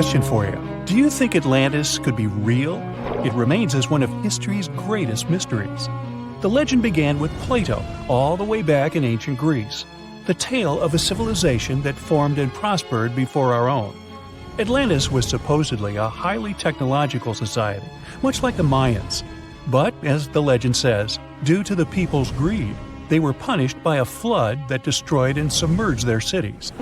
question for you. Do you think Atlantis could be real? It remains as one of history's greatest mysteries. The legend began with Plato, all the way back in ancient Greece. The tale of a civilization that formed and prospered before our own. Atlantis was supposedly a highly technological society, much like the Mayans. But, as the legend says, due to the people's greed, they were punished by a flood that destroyed and submerged their cities.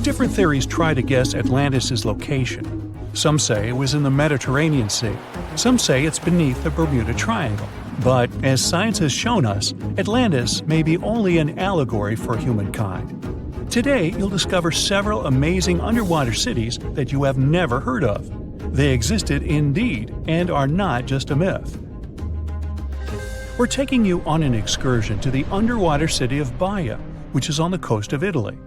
Different theories try to guess Atlantis' location. Some say it was in the Mediterranean Sea. Some say it's beneath the Bermuda Triangle. But, as science has shown us, Atlantis may be only an allegory for humankind. Today, you'll discover several amazing underwater cities that you have never heard of. They existed indeed and are not just a myth. We're taking you on an excursion to the underwater city of Baia, which is on the coast of Italy.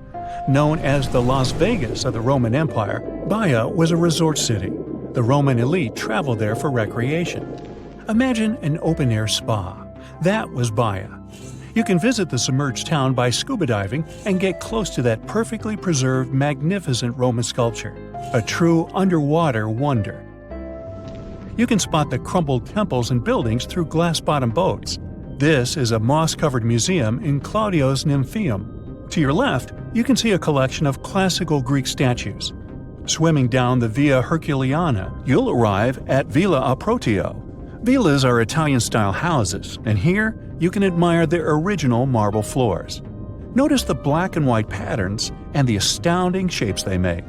Known as the Las Vegas of the Roman Empire, Baia was a resort city. The Roman elite traveled there for recreation. Imagine an open-air spa. That was Baia. You can visit the submerged town by scuba diving and get close to that perfectly preserved, magnificent Roman sculpture, a true underwater wonder. You can spot the crumbled temples and buildings through glass-bottom boats. This is a moss-covered museum in Claudio's Nymphaeum. To your left, you can see a collection of classical Greek statues. Swimming down the Via Herculeana, you'll arrive at Villa Aprotio. Villas are Italian-style houses, and here you can admire their original marble floors. Notice the black and white patterns and the astounding shapes they make.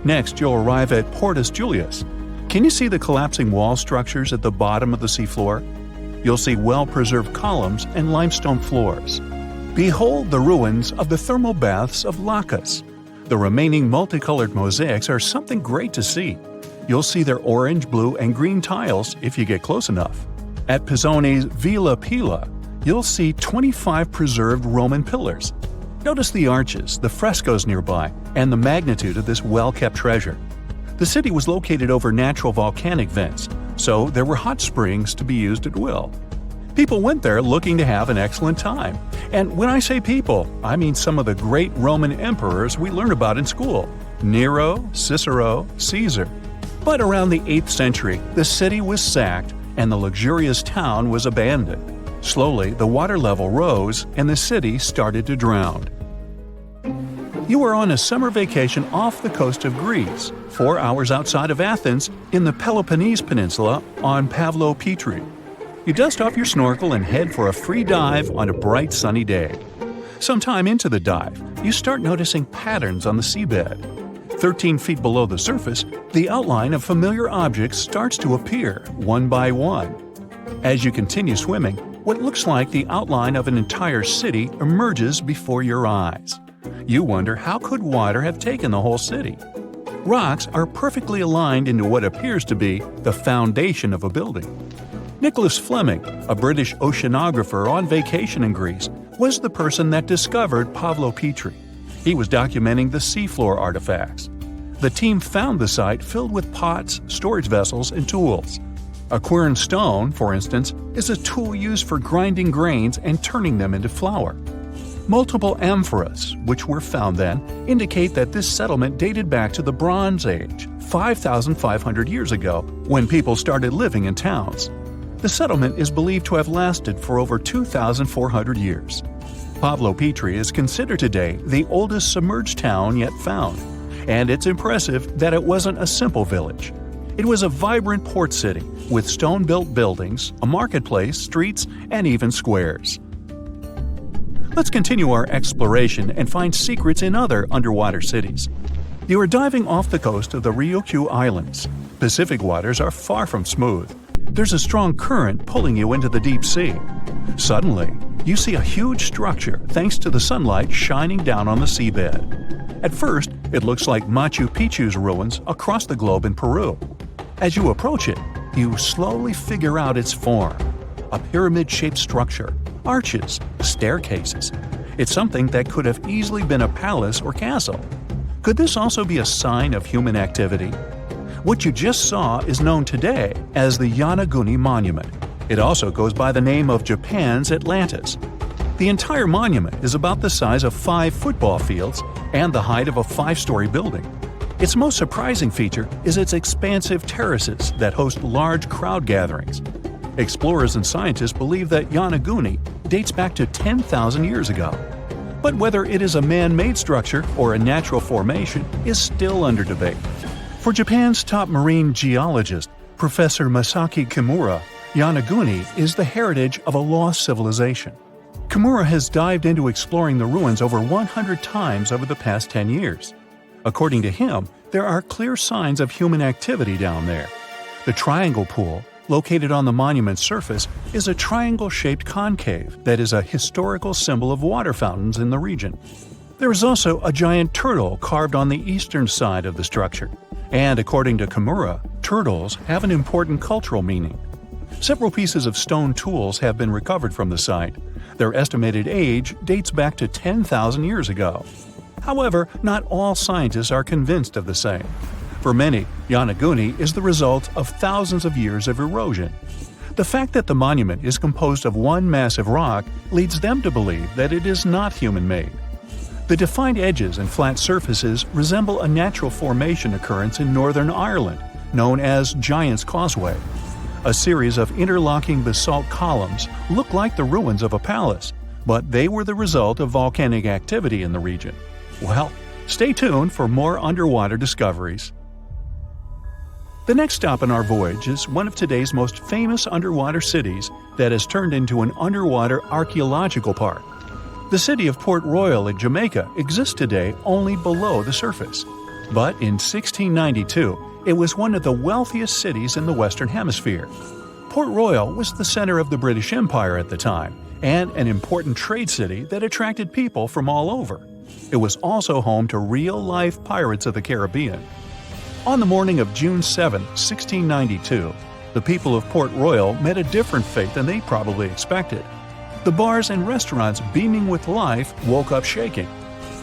Next, you'll arrive at Portus Julius. Can you see the collapsing wall structures at the bottom of the seafloor? You'll see well-preserved columns and limestone floors. Behold the ruins of the thermal baths of Lacus. The remaining multicolored mosaics are something great to see. You'll see their orange, blue, and green tiles if you get close enough. At Pisoni's Villa Pila, you'll see 25 preserved Roman pillars. Notice the arches, the frescoes nearby, and the magnitude of this well-kept treasure. The city was located over natural volcanic vents, so there were hot springs to be used at will. People went there looking to have an excellent time. And when I say people, I mean some of the great Roman emperors we learn about in school: Nero, Cicero, Caesar. But around the 8th century, the city was sacked and the luxurious town was abandoned. Slowly, the water level rose and the city started to drown. You are on a summer vacation off the coast of Greece, 4 hours outside of Athens, in the Peloponnese Peninsula on Pavlopetri. You dust off your snorkel and head for a free dive on a bright sunny day. Sometime into the dive, you start noticing patterns on the seabed. 13 feet below the surface, the outline of familiar objects starts to appear, one by one. As you continue swimming, what looks like the outline of an entire city emerges before your eyes. You wonder, how could water have taken the whole city? Rocks are perfectly aligned into what appears to be the foundation of a building. Nicholas Fleming, a British oceanographer on vacation in Greece, was the person that discovered Pavlopetri. He was documenting the seafloor artifacts. The team found the site filled with pots, storage vessels, and tools. A quern stone, for instance, is a tool used for grinding grains and turning them into flour. Multiple amphoras, which were found then, indicate that this settlement dated back to the Bronze Age, 5,500 years ago, when people started living in towns. The settlement is believed to have lasted for over 2,400 years. Pavlopetri is considered today the oldest submerged town yet found, and it's impressive that it wasn't a simple village. It was a vibrant port city with stone-built buildings, a marketplace, streets, and even squares. Let's continue our exploration and find secrets in other underwater cities. You are diving off the coast of the Ryukyu Islands. Pacific waters are far from smooth. There's a strong current pulling you into the deep sea. Suddenly, you see a huge structure thanks to the sunlight shining down on the seabed. At first, it looks like Machu Picchu's ruins across the globe in Peru. As you approach it, you slowly figure out its form. A pyramid-shaped structure, arches, staircases. It's something that could have easily been a palace or castle. Could this also be a sign of human activity? What you just saw is known today as the Yonaguni Monument. It also goes by the name of Japan's Atlantis. The entire monument is about the size of 5 football fields and the height of a 5-story building. Its most surprising feature is its expansive terraces that host large crowd gatherings. Explorers and scientists believe that Yonaguni dates back to 10,000 years ago. But whether it is a man-made structure or a natural formation is still under debate. For Japan's top marine geologist, Professor Masaki Kimura, Yonaguni is the heritage of a lost civilization. Kimura has dived into exploring the ruins over 100 times over the past 10 years. According to him, there are clear signs of human activity down there. The Triangle Pool, located on the monument's surface, is a triangle-shaped concave that is a historical symbol of water fountains in the region. There is also a giant turtle carved on the eastern side of the structure. And according to Kimura, turtles have an important cultural meaning. Several pieces of stone tools have been recovered from the site. Their estimated age dates back to 10,000 years ago. However, not all scientists are convinced of the same. For many, Yonaguni is the result of thousands of years of erosion. The fact that the monument is composed of one massive rock leads them to believe that it is not human-made. The defined edges and flat surfaces resemble a natural formation occurrence in Northern Ireland, known as Giant's Causeway. A series of interlocking basalt columns look like the ruins of a palace, but they were the result of volcanic activity in the region. Well, stay tuned for more underwater discoveries. The next stop on our voyage is one of today's most famous underwater cities that has turned into an underwater archaeological park. The city of Port Royal in Jamaica exists today only below the surface. But in 1692, it was one of the wealthiest cities in the Western Hemisphere. Port Royal was the center of the British Empire at the time, and an important trade city that attracted people from all over. It was also home to real-life pirates of the Caribbean. On the morning of June 7, 1692, the people of Port Royal met a different fate than they probably expected. The bars and restaurants beaming with life woke up shaking.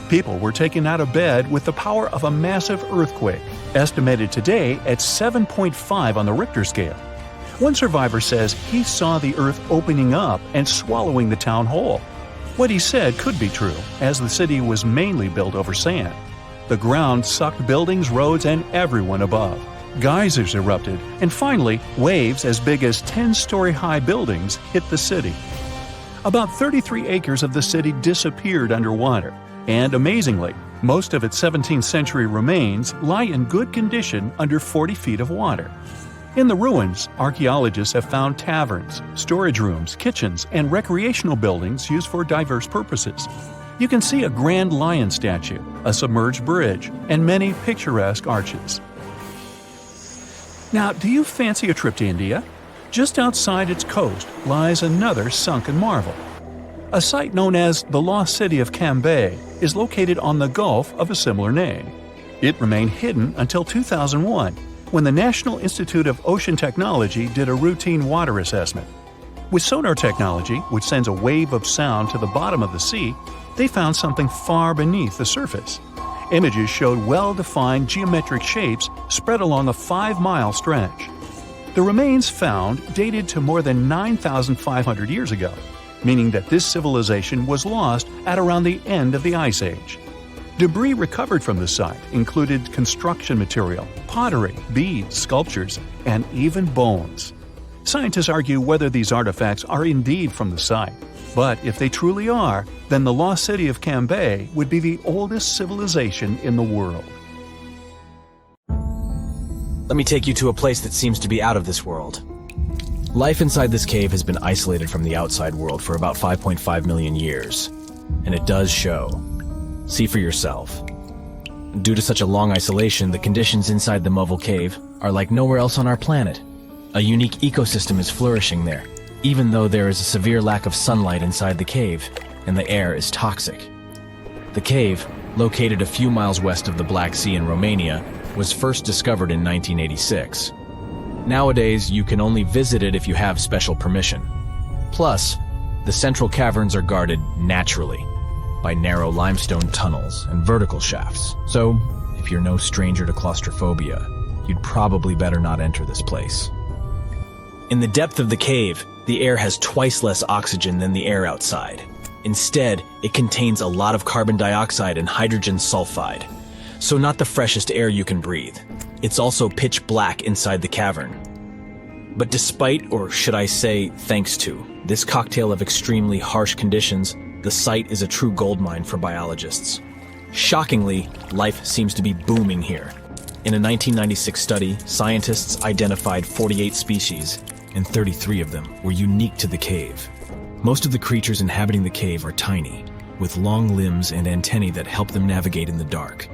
People were taken out of bed with the power of a massive earthquake, estimated today at 7.5 on the Richter scale. One survivor says he saw the earth opening up and swallowing the town whole. What he said could be true, as the city was mainly built over sand. The ground sucked buildings, roads, and everyone above. Geysers erupted, and finally, waves as big as 10-story-high buildings hit the city. About 33 acres of the city disappeared underwater, and amazingly, most of its 17th century remains lie in good condition under 40 feet of water. In the ruins, archaeologists have found taverns, storage rooms, kitchens, and recreational buildings used for diverse purposes. You can see a grand lion statue, a submerged bridge, and many picturesque arches. Now, do you fancy a trip to India? Just outside its coast lies another sunken marvel. A site known as the Lost City of Cambay is located on the Gulf of a similar name. It remained hidden until 2001, when the National Institute of Ocean Technology did a routine water assessment. With sonar technology, which sends a wave of sound to the bottom of the sea, they found something far beneath the surface. Images showed well-defined geometric shapes spread along a 5-mile stretch. The remains found dated to more than 9,500 years ago, meaning that this civilization was lost at around the end of the Ice Age. Debris recovered from the site included construction material, pottery, beads, sculptures, and even bones. Scientists argue whether these artifacts are indeed from the site, but if they truly are, then the lost city of Cambay would be the oldest civilization in the world. Let me take you to a place that seems to be out of this world. Life inside this cave has been isolated from the outside world for about 5.5 million years, and it does show. See for yourself. Due to such a long isolation, the conditions inside the Movile Cave are like nowhere else on our planet. A unique ecosystem is flourishing there, even though there is a severe lack of sunlight inside the cave, and the air is toxic. The cave, located a few miles west of the Black Sea in Romania, was first discovered in 1986. Nowadays, you can only visit it if you have special permission. Plus, the central caverns are guarded naturally by narrow limestone tunnels and vertical shafts. So, if you're no stranger to claustrophobia, you'd probably better not enter this place. In the depth of the cave, the air has twice less oxygen than the air outside. Instead, it contains a lot of carbon dioxide and hydrogen sulfide, so not the freshest air you can breathe. It's also pitch black inside the cavern. But despite, or should I say, thanks to, this cocktail of extremely harsh conditions, the site is a true goldmine for biologists. Shockingly, life seems to be booming here. In a 1996 study, scientists identified 48 species, and 33 of them were unique to the cave. Most of the creatures inhabiting the cave are tiny, with long limbs and antennae that help them navigate in the dark.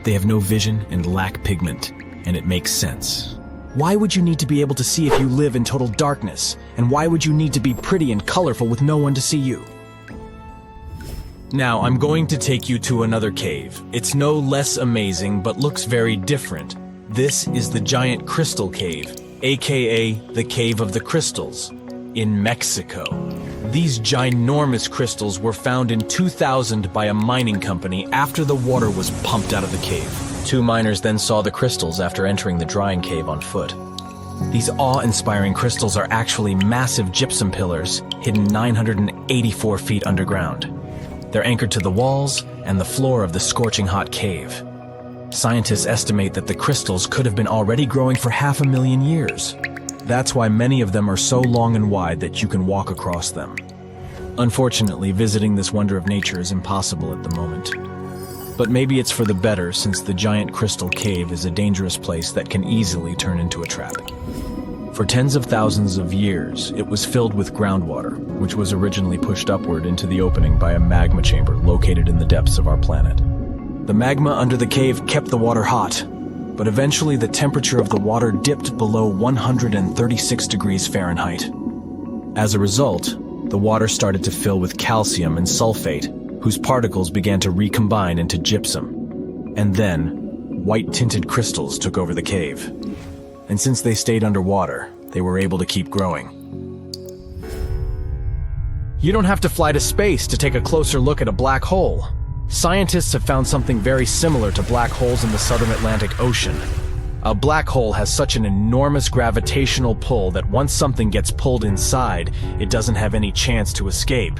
They have no vision and lack pigment, and it makes sense. Why would you need to be able to see if you live in total darkness? And why would you need to be pretty and colorful with no one to see you? Now, I'm going to take you to another cave. It's no less amazing, but looks very different. This is the Giant Crystal Cave, aka the Cave of the Crystals, in Mexico. These ginormous crystals were found in 2000 by a mining company after the water was pumped out of the cave. Two miners then saw the crystals after entering the drying cave on foot. These awe-inspiring crystals are actually massive gypsum pillars hidden 984 feet underground. They're anchored to the walls and the floor of the scorching hot cave. Scientists estimate that the crystals could have been already growing for 500,000 years. That's why many of them are so long and wide that you can walk across them. Unfortunately, visiting this wonder of nature is impossible at the moment. But maybe it's for the better, since the Giant Crystal Cave is a dangerous place that can easily turn into a trap. For tens of thousands of years, it was filled with groundwater, which was originally pushed upward into the opening by a magma chamber located in the depths of our planet. The magma under the cave kept the water hot, but eventually the temperature of the water dipped below 136 degrees Fahrenheit. As a result, the water started to fill with calcium and sulfate, whose particles began to recombine into gypsum. And then, white-tinted crystals took over the cave. And since they stayed underwater, they were able to keep growing. You don't have to fly to space to take a closer look at a black hole. Scientists have found something very similar to black holes in the southern Atlantic Ocean. A black hole has such an enormous gravitational pull that once something gets pulled inside, it doesn't have any chance to escape.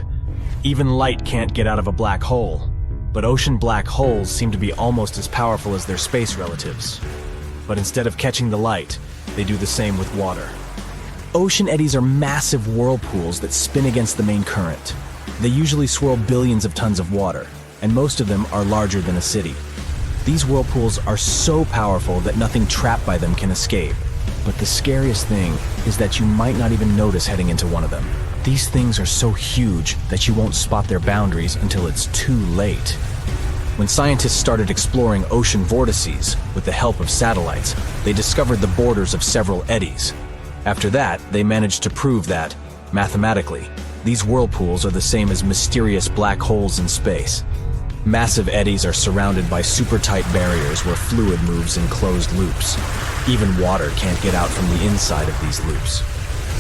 Even light can't get out of a black hole. But ocean black holes seem to be almost as powerful as their space relatives. But instead of catching the light, they do the same with water. Ocean eddies are massive whirlpools that spin against the main current. They usually swirl billions of tons of water, and most of them are larger than a city. These whirlpools are so powerful that nothing trapped by them can escape. But the scariest thing is that you might not even notice heading into one of them. These things are so huge that you won't spot their boundaries until it's too late. When scientists started exploring ocean vortices with the help of satellites, they discovered the borders of several eddies. After that, they managed to prove that, mathematically, these whirlpools are the same as mysterious black holes in space. Massive eddies are surrounded by super-tight barriers where fluid moves in closed loops. Even water can't get out from the inside of these loops.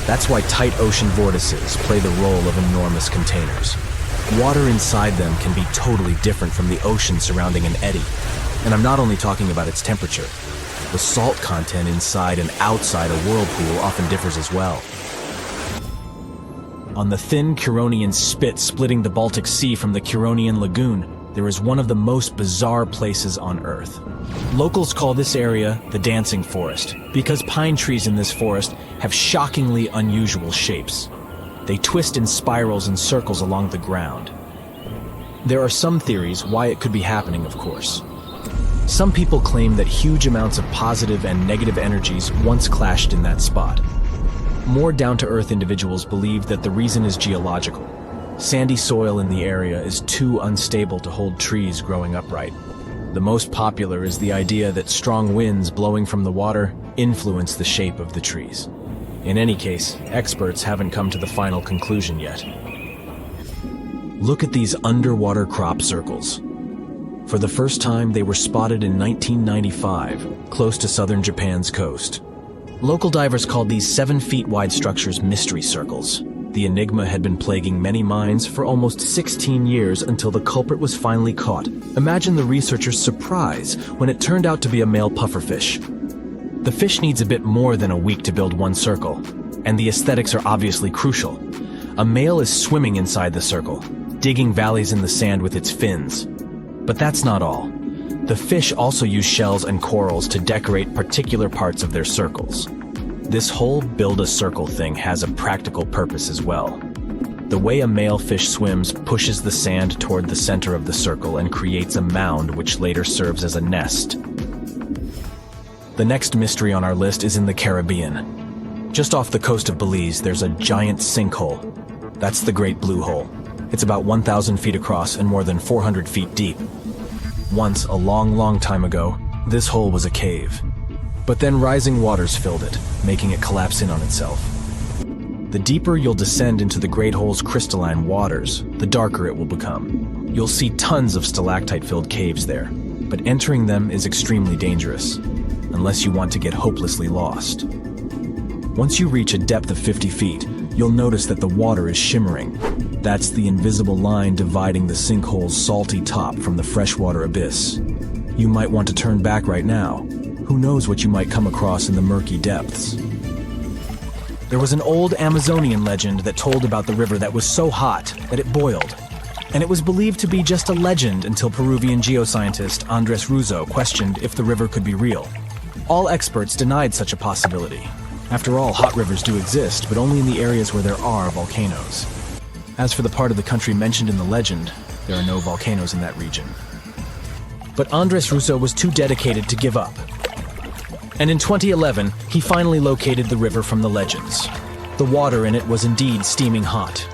That's why tight ocean vortices play the role of enormous containers. Water inside them can be totally different from the ocean surrounding an eddy. And I'm not only talking about its temperature. The salt content inside and outside a whirlpool often differs as well. On the thin Curonian spit splitting the Baltic Sea from the Curonian Lagoon, there is one of the most bizarre places on Earth. Locals call this area the Dancing Forest because pine trees in this forest have shockingly unusual shapes. They twist in spirals and circles along the ground. There are some theories why it could be happening, of course. Some people claim that huge amounts of positive and negative energies once clashed in that spot. More down-to-earth individuals believe that the reason is geological. Sandy soil in the area is too unstable to hold trees growing upright. The most popular is the idea that strong winds blowing from the water influence the shape of the trees. In any case, experts haven't come to the final conclusion yet. Look at these underwater crop circles. For the first time, they were spotted in 1995, close to southern Japan's coast. Local divers called these 7-feet-wide structures mystery circles. The enigma had been plaguing many minds for almost 16 years until the culprit was finally caught. Imagine the researchers' surprise when it turned out to be a male pufferfish. The fish needs a bit more than a week to build one circle, and the aesthetics are obviously crucial. A male is swimming inside the circle, digging valleys in the sand with its fins. But that's not all. The fish also use shells and corals to decorate particular parts of their circles. This whole build-a-circle thing has a practical purpose as well. The way a male fish swims pushes the sand toward the center of the circle and creates a mound which later serves as a nest. The next mystery on our list is in the Caribbean. Just off the coast of Belize, there's a giant sinkhole. That's the Great Blue Hole. It's about 1,000 feet across and more than 400 feet deep. Once, a long time ago, this hole was a cave. But then rising waters filled it, making it collapse in on itself. The deeper you'll descend into the Great Hole's crystalline waters, the darker it will become. You'll see tons of stalactite-filled caves there, but entering them is extremely dangerous, unless you want to get hopelessly lost. Once you reach a depth of 50 feet, you'll notice that the water is shimmering. That's the invisible line dividing the sinkhole's salty top from the freshwater abyss. You might want to turn back right now. Who knows what you might come across in the murky depths. There was an old Amazonian legend that told about the river that was so hot that it boiled. And it was believed to be just a legend until Peruvian geoscientist Andres Russo questioned if the river could be real. All experts denied such a possibility. After all, hot rivers do exist, but only in the areas where there are volcanoes. As for the part of the country mentioned in the legend, there are no volcanoes in that region. But Andres Russo was too dedicated to give up. And in 2011, he finally located the river from the legends. The water in it was indeed steaming hot.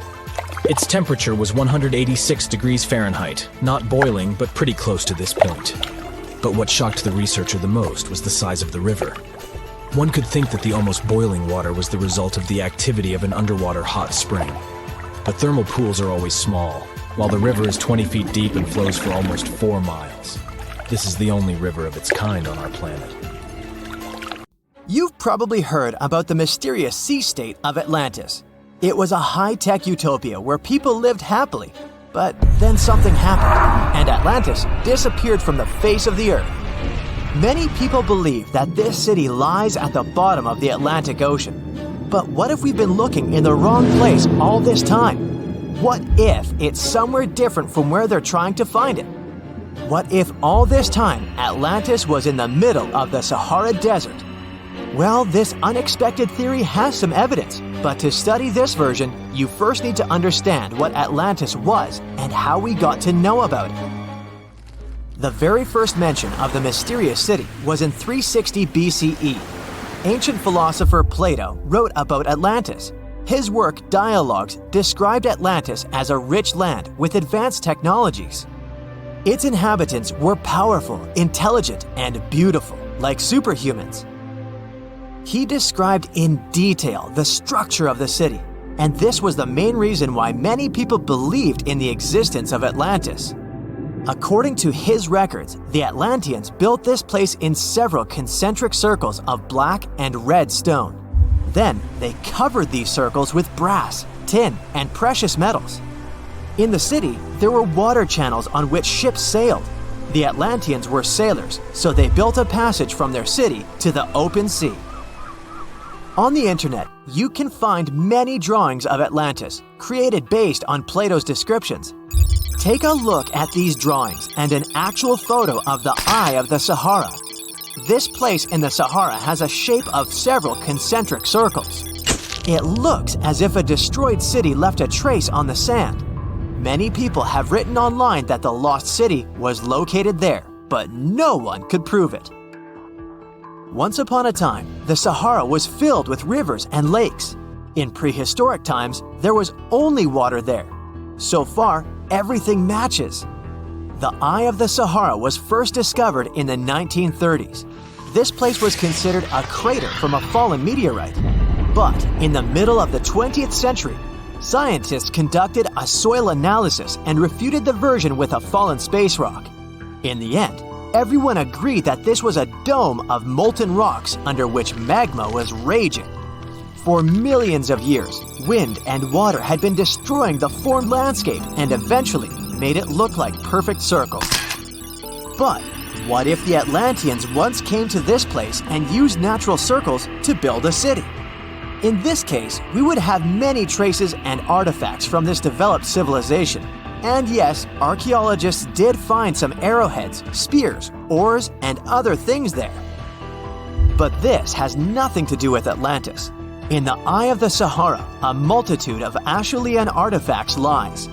Its temperature was 186 degrees Fahrenheit, not boiling, but pretty close to this point. But what shocked the researcher the most was the size of the river. One could think that the almost boiling water was the result of the activity of an underwater hot spring. But thermal pools are always small, while the river is 20 feet deep and flows for almost 4 miles. This is the only river of its kind on our planet. You've probably heard about the mysterious sea state of Atlantis. It was a high-tech utopia where people lived happily, but then something happened, and Atlantis disappeared from the face of the earth. Many people believe that this city lies at the bottom of the Atlantic Ocean. But what if we've been looking in the wrong place all this time? What if it's somewhere different from where they're trying to find it? What if all this time Atlantis was in the middle of the Sahara Desert? Well, this unexpected theory has some evidence, but to study this version, you first need to understand what Atlantis was and how we got to know about it. The very first mention of the mysterious city was in 360 BCE. Ancient philosopher Plato wrote about Atlantis. His work, Dialogues, described Atlantis as a rich land with advanced technologies. Its inhabitants were powerful, intelligent, and beautiful, like superhumans. He described in detail the structure of the city, and this was the main reason why many people believed in the existence of Atlantis. According to his records, the Atlanteans built this place in several concentric circles of black and red stone. Then they covered these circles with brass, tin, and precious metals. In the city, there were water channels on which ships sailed. The Atlanteans were sailors, so they built a passage from their city to the open sea. On the internet, you can find many drawings of Atlantis, created based on Plato's descriptions. Take a look at these drawings and an actual photo of the Eye of the Sahara. This place in the Sahara has a shape of several concentric circles. It looks as if a destroyed city left a trace on the sand. Many people have written online that the lost city was located there, but no one could prove it. Once upon a time, the Sahara was filled with rivers and lakes. In prehistoric times, there was only water there. So far, everything matches. The Eye of the Sahara was first discovered in the 1930s. This place was considered a crater from a fallen meteorite. But in the middle of the 20th century, scientists conducted a soil analysis and refuted the version with a fallen space rock. In the end, everyone agreed that this was a dome of molten rocks under which magma was raging. For millions of years, wind and water had been destroying the formed landscape and eventually made it look like perfect circles. But what if the Atlanteans once came to this place and used natural circles to build a city? In this case, we would have many traces and artifacts from this developed civilization. And yes, archaeologists did find some arrowheads, spears, oars, and other things there. But this has nothing to do with Atlantis. In the eye of the Sahara, a multitude of Acheulean artifacts lies.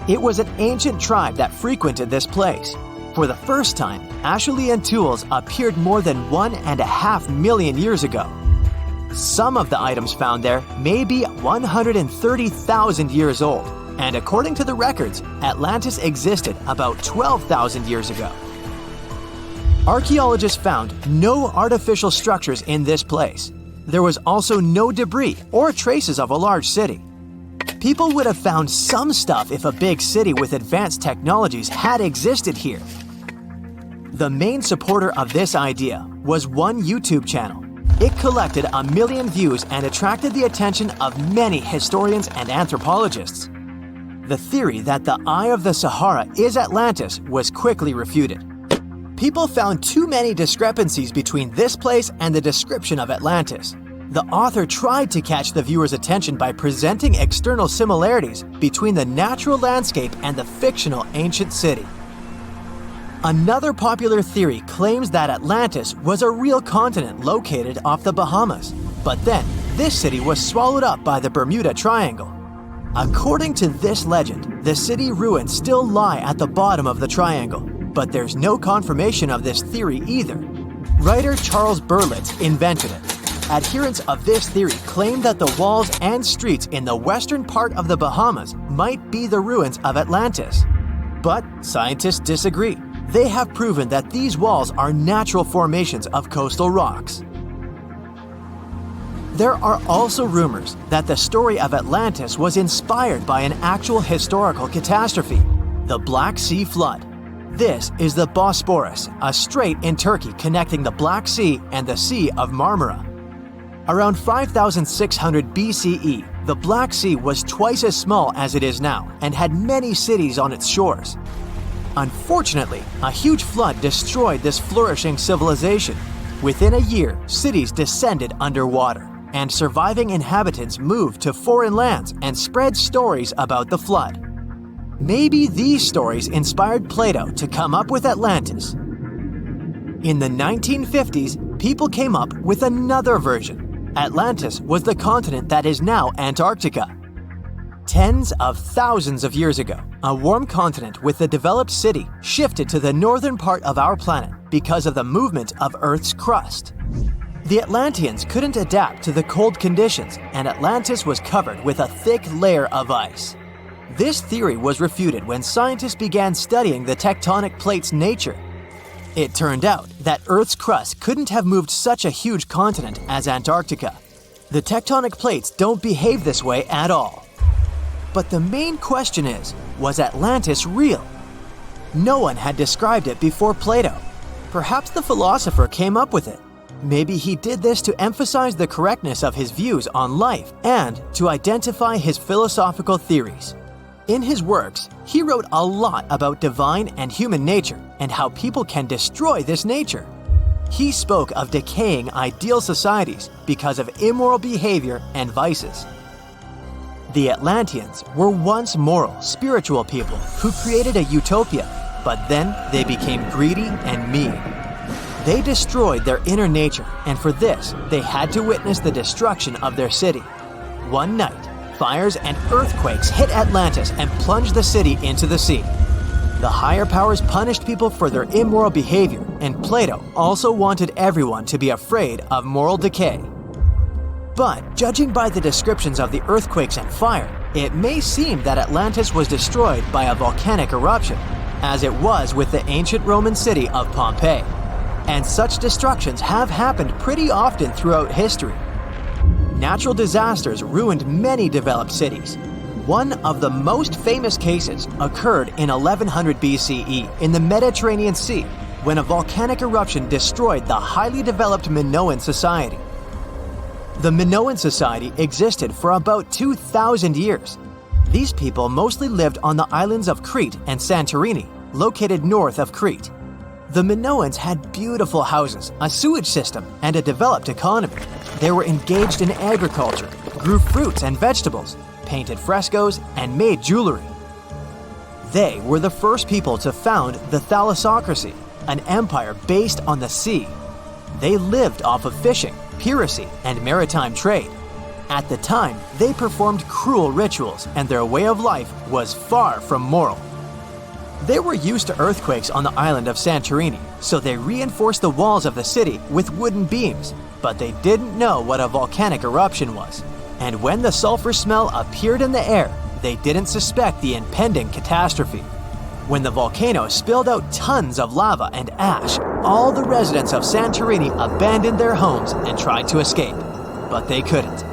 It was an ancient tribe that frequented this place. For the first time, Acheulean tools appeared more than 1.5 million years ago. Some of the items found there may be 130,000 years old, and according to the records, Atlantis existed about 12,000 years ago. Archaeologists found no artificial structures in this place. There was also no debris or traces of a large city. People would have found some stuff if a big city with advanced technologies had existed here. The main supporter of this idea was one YouTube channel. It collected 1 million views and attracted the attention of many historians and anthropologists. The theory that the Eye of the Sahara is Atlantis was quickly refuted. People found too many discrepancies between this place and the description of Atlantis. The author tried to catch the viewer's attention by presenting external similarities between the natural landscape and the fictional ancient city. Another popular theory claims that Atlantis was a real continent located off the Bahamas, but then this city was swallowed up by the Bermuda Triangle. According to this legend, the city ruins still lie at the bottom of the triangle, but there's no confirmation of this theory either. Writer Charles Berlitz invented it. Adherents of this theory claim that the walls and streets in the western part of the Bahamas might be the ruins of Atlantis. But scientists disagree. They have proven that these walls are natural formations of coastal rocks. There are also rumors that the story of Atlantis was inspired by an actual historical catastrophe, the Black Sea Flood. This is the Bosporus, a strait in Turkey connecting the Black Sea and the Sea of Marmara. Around 5600 BCE, the Black Sea was twice as small as it is now and had many cities on its shores. Unfortunately, a huge flood destroyed this flourishing civilization. Within a year, cities descended underwater, and surviving inhabitants moved to foreign lands and spread stories about the flood. Maybe these stories inspired Plato to come up with Atlantis. In the 1950s, people came up with another version. Atlantis was the continent that is now Antarctica. Tens of thousands of years ago, a warm continent with a developed city shifted to the northern part of our planet because of the movement of Earth's crust. The Atlanteans couldn't adapt to the cold conditions, and Atlantis was covered with a thick layer of ice. This theory was refuted when scientists began studying the tectonic plate's nature. It turned out that Earth's crust couldn't have moved such a huge continent as Antarctica. The tectonic plates don't behave this way at all. But the main question is, was Atlantis real? No one had described it before Plato. Perhaps the philosopher came up with it. Maybe he did this to emphasize the correctness of his views on life and to identify his philosophical theories. In his works, he wrote a lot about divine and human nature and how people can destroy this nature. He spoke of decaying ideal societies because of immoral behavior and vices. The Atlanteans were once moral, spiritual people who created a utopia, but then they became greedy and mean. They destroyed their inner nature, and for this, they had to witness the destruction of their city. One night, fires and earthquakes hit Atlantis and plunged the city into the sea. The higher powers punished people for their immoral behavior, and Plato also wanted everyone to be afraid of moral decay. But judging by the descriptions of the earthquakes and fire, it may seem that Atlantis was destroyed by a volcanic eruption, as it was with the ancient Roman city of Pompeii. And such destructions have happened pretty often throughout history. Natural disasters ruined many developed cities. One of the most famous cases occurred in 1100 BCE in the Mediterranean Sea, when a volcanic eruption destroyed the highly developed Minoan society. The Minoan society existed for about 2,000 years. These people mostly lived on the islands of Crete and Santorini, located north of Crete. The Minoans had beautiful houses, a sewage system, and a developed economy. They were engaged in agriculture, grew fruits and vegetables, painted frescoes, and made jewelry. They were the first people to found the thalassocracy, an empire based on the sea. They lived off of fishing, piracy, and maritime trade. At the time, they performed cruel rituals, and their way of life was far from moral. They were used to earthquakes on the island of Santorini, so they reinforced the walls of the city with wooden beams, but they didn't know what a volcanic eruption was. And when the sulfur smell appeared in the air, they didn't suspect the impending catastrophe. When the volcano spilled out tons of lava and ash, all the residents of Santorini abandoned their homes and tried to escape, but they couldn't.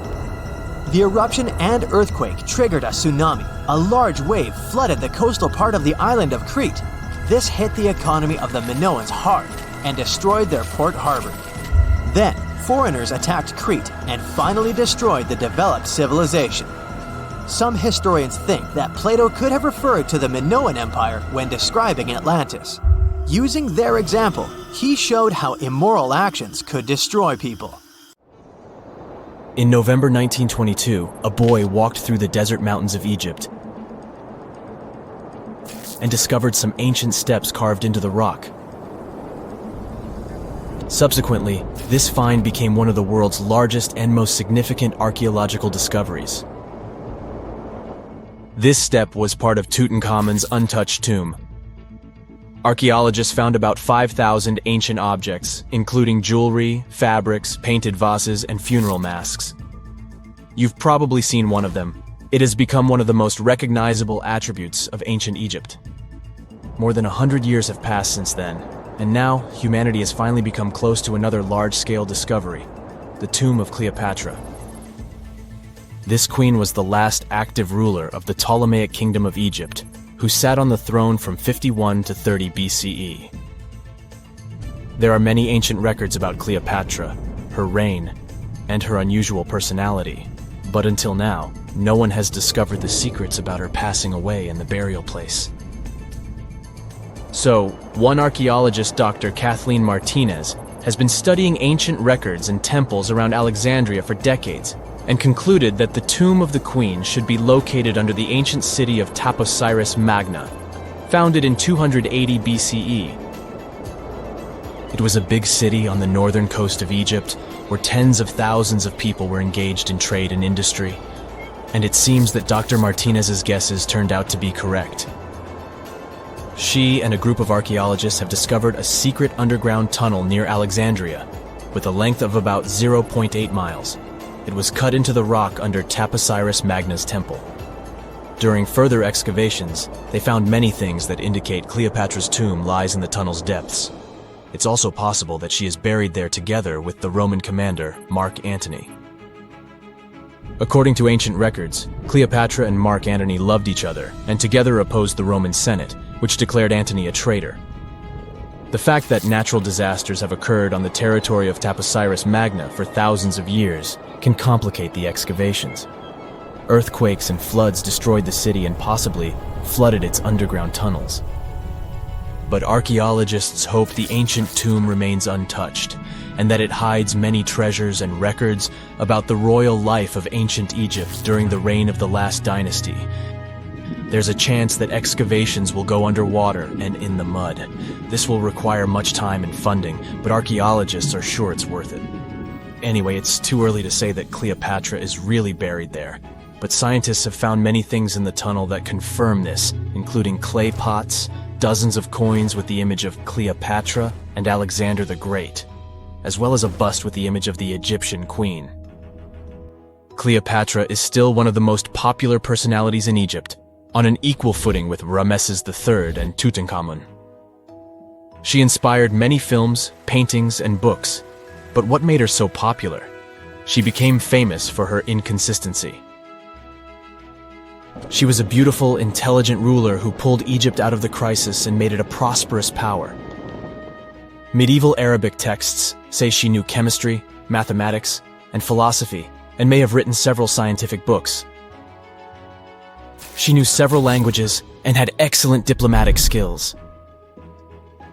The eruption and earthquake triggered a tsunami. A large wave flooded the coastal part of the island of Crete. This hit the economy of the Minoans hard and destroyed their port harbor. Then, foreigners attacked Crete and finally destroyed the developed civilization. Some historians think that Plato could have referred to the Minoan Empire when describing Atlantis. Using their example, he showed how immoral actions could destroy people. In November 1922, a boy walked through the desert mountains of Egypt and discovered some ancient steps carved into the rock. Subsequently, this find became one of the world's largest and most significant archaeological discoveries. This step was part of Tutankhamun's untouched tomb. Archaeologists found about 5,000 ancient objects, including jewelry, fabrics, painted vases, and funeral masks. You've probably seen one of them. It has become one of the most recognizable attributes of ancient Egypt. More than 100 years have passed since then, and now humanity has finally become close to another large-scale discovery, the tomb of Cleopatra. This queen was the last active ruler of the Ptolemaic Kingdom of Egypt, who sat on the throne from 51 to 30 BCE. There are many ancient records about Cleopatra, her reign, and her unusual personality, but until now, no one has discovered the secrets about her passing away in the burial place. So, one archaeologist, Dr. Kathleen Martinez, has been studying ancient records and temples around Alexandria for decades, and concluded that the tomb of the queen should be located under the ancient city of Taposiris Magna, founded in 280 BCE. It was a big city on the northern coast of Egypt, where tens of thousands of people were engaged in trade and industry, and it seems that Dr. Martinez's guesses turned out to be correct. She and a group of archaeologists have discovered a secret underground tunnel near Alexandria, with a length of about 0.8 miles. It was cut into the rock under Taposiris Magna's temple. During further excavations, they found many things that indicate Cleopatra's tomb lies in the tunnel's depths. It's also possible that she is buried there together with the Roman commander, Mark Antony. According to ancient records, Cleopatra and Mark Antony loved each other and together opposed the Roman Senate, which declared Antony a traitor. The fact that natural disasters have occurred on the territory of Taposiris Magna for thousands of years can complicate the excavations. Earthquakes and floods destroyed the city and possibly flooded its underground tunnels. But archaeologists hope the ancient tomb remains untouched, and that it hides many treasures and records about the royal life of ancient Egypt during the reign of the last dynasty. There's a chance that excavations will go underwater and in the mud. This will require much time and funding, but archaeologists are sure it's worth it. Anyway, it's too early to say that Cleopatra is really buried there, but scientists have found many things in the tunnel that confirm this, including clay pots, dozens of coins with the image of Cleopatra and Alexander the Great, as well as a bust with the image of the Egyptian queen. Cleopatra is still one of the most popular personalities in Egypt, on an equal footing with Ramesses III and Tutankhamun. She inspired many films, paintings, and books, but what made her so popular? She became famous for her inconsistency. She was a beautiful, intelligent ruler who pulled Egypt out of the crisis and made it a prosperous power. Medieval Arabic texts say she knew chemistry, mathematics, and philosophy, and may have written several scientific books. She knew several languages and had excellent diplomatic skills.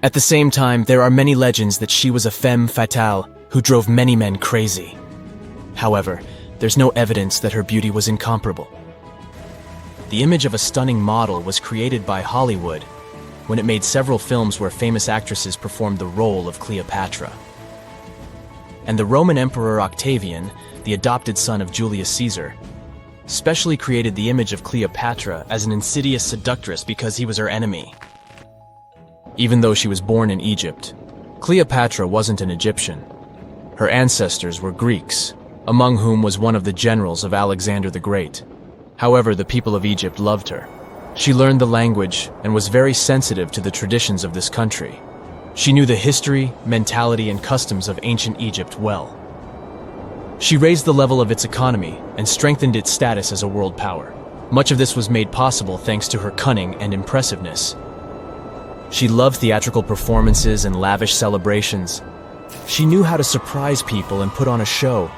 At the same time, there are many legends that she was a femme fatale who drove many men crazy. However, there's no evidence that her beauty was incomparable. The image of a stunning model was created by Hollywood when it made several films where famous actresses performed the role of Cleopatra. And the Roman Emperor Octavian, the adopted son of Julius Caesar, specially created the image of Cleopatra as an insidious seductress because he was her enemy. Even though she was born in Egypt, Cleopatra wasn't an Egyptian. Her ancestors were Greeks, among whom was one of the generals of Alexander the Great. However, the people of Egypt loved her. She learned the language and was very sensitive to the traditions of this country. She knew the history, mentality, and customs of ancient Egypt well. She raised the level of its economy and strengthened its status as a world power. Much of this was made possible thanks to her cunning and impressiveness. She loved theatrical performances and lavish celebrations. She knew how to surprise people and put on a show.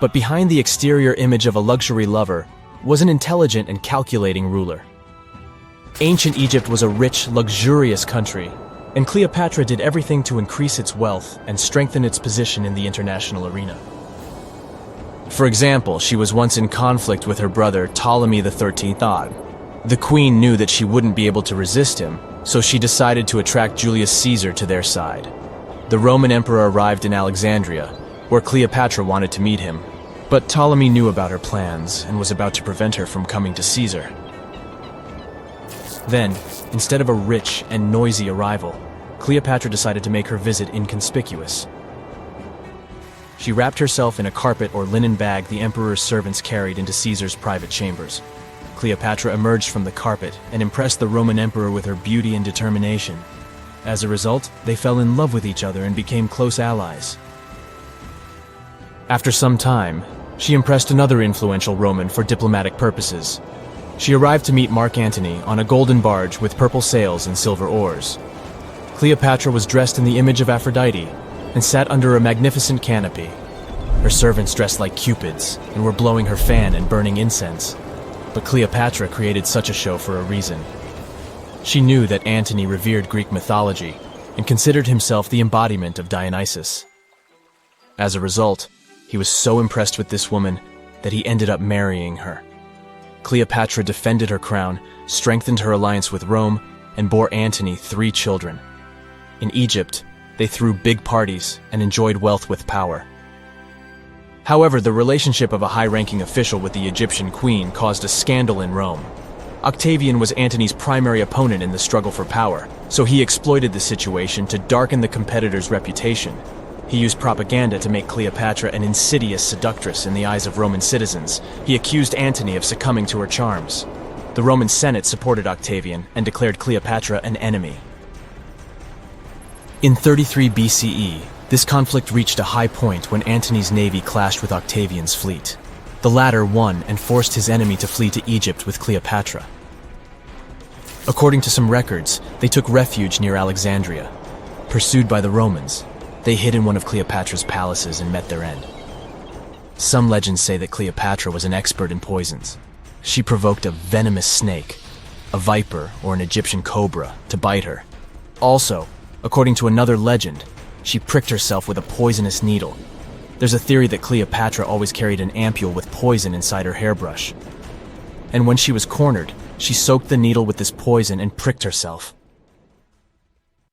But behind the exterior image of a luxury lover was an intelligent and calculating ruler. Ancient Egypt was a rich, luxurious country, and Cleopatra did everything to increase its wealth and strengthen its position in the international arena. For example, she was once in conflict with her brother Ptolemy XIII. The queen knew that she wouldn't be able to resist him, so she decided to attract Julius Caesar to their side. The Roman emperor arrived in Alexandria, where Cleopatra wanted to meet him, but Ptolemy knew about her plans and was about to prevent her from coming to Caesar. Then, instead of a rich and noisy arrival, Cleopatra decided to make her visit inconspicuous. She wrapped herself in a carpet or linen bag the emperor's servants carried into Caesar's private chambers. Cleopatra emerged from the carpet and impressed the Roman emperor with her beauty and determination. As a result, they fell in love with each other and became close allies. After some time, she impressed another influential Roman for diplomatic purposes. She arrived to meet Mark Antony on a golden barge with purple sails and silver oars. Cleopatra was dressed in the image of Aphrodite and sat under a magnificent canopy. Her servants dressed like cupids and were blowing her fan and burning incense. But Cleopatra created such a show for a reason. She knew that Antony revered Greek mythology and considered himself the embodiment of Dionysus. As a result, he was so impressed with this woman that he ended up marrying her. Cleopatra defended her crown, strengthened her alliance with Rome, and bore Antony 3 children. In Egypt, they threw big parties and enjoyed wealth with power. However, the relationship of a high-ranking official with the Egyptian queen caused a scandal in Rome. Octavian was Antony's primary opponent in the struggle for power, so he exploited the situation to darken the competitor's reputation. He used propaganda to make Cleopatra an insidious seductress in the eyes of Roman citizens. He accused Antony of succumbing to her charms. The Roman Senate supported Octavian and declared Cleopatra an enemy. In 33 BCE, this conflict reached a high point when Antony's navy clashed with Octavian's fleet. The latter won and forced his enemy to flee to Egypt with Cleopatra. According to some records, they took refuge near Alexandria. Pursued by the Romans, they hid in one of Cleopatra's palaces and met their end. Some legends say that Cleopatra was an expert in poisons. She provoked a venomous snake, a viper or an Egyptian cobra, to bite her. Also, according to another legend, she pricked herself with a poisonous needle. There's a theory that Cleopatra always carried an ampule with poison inside her hairbrush. And when she was cornered, she soaked the needle with this poison and pricked herself.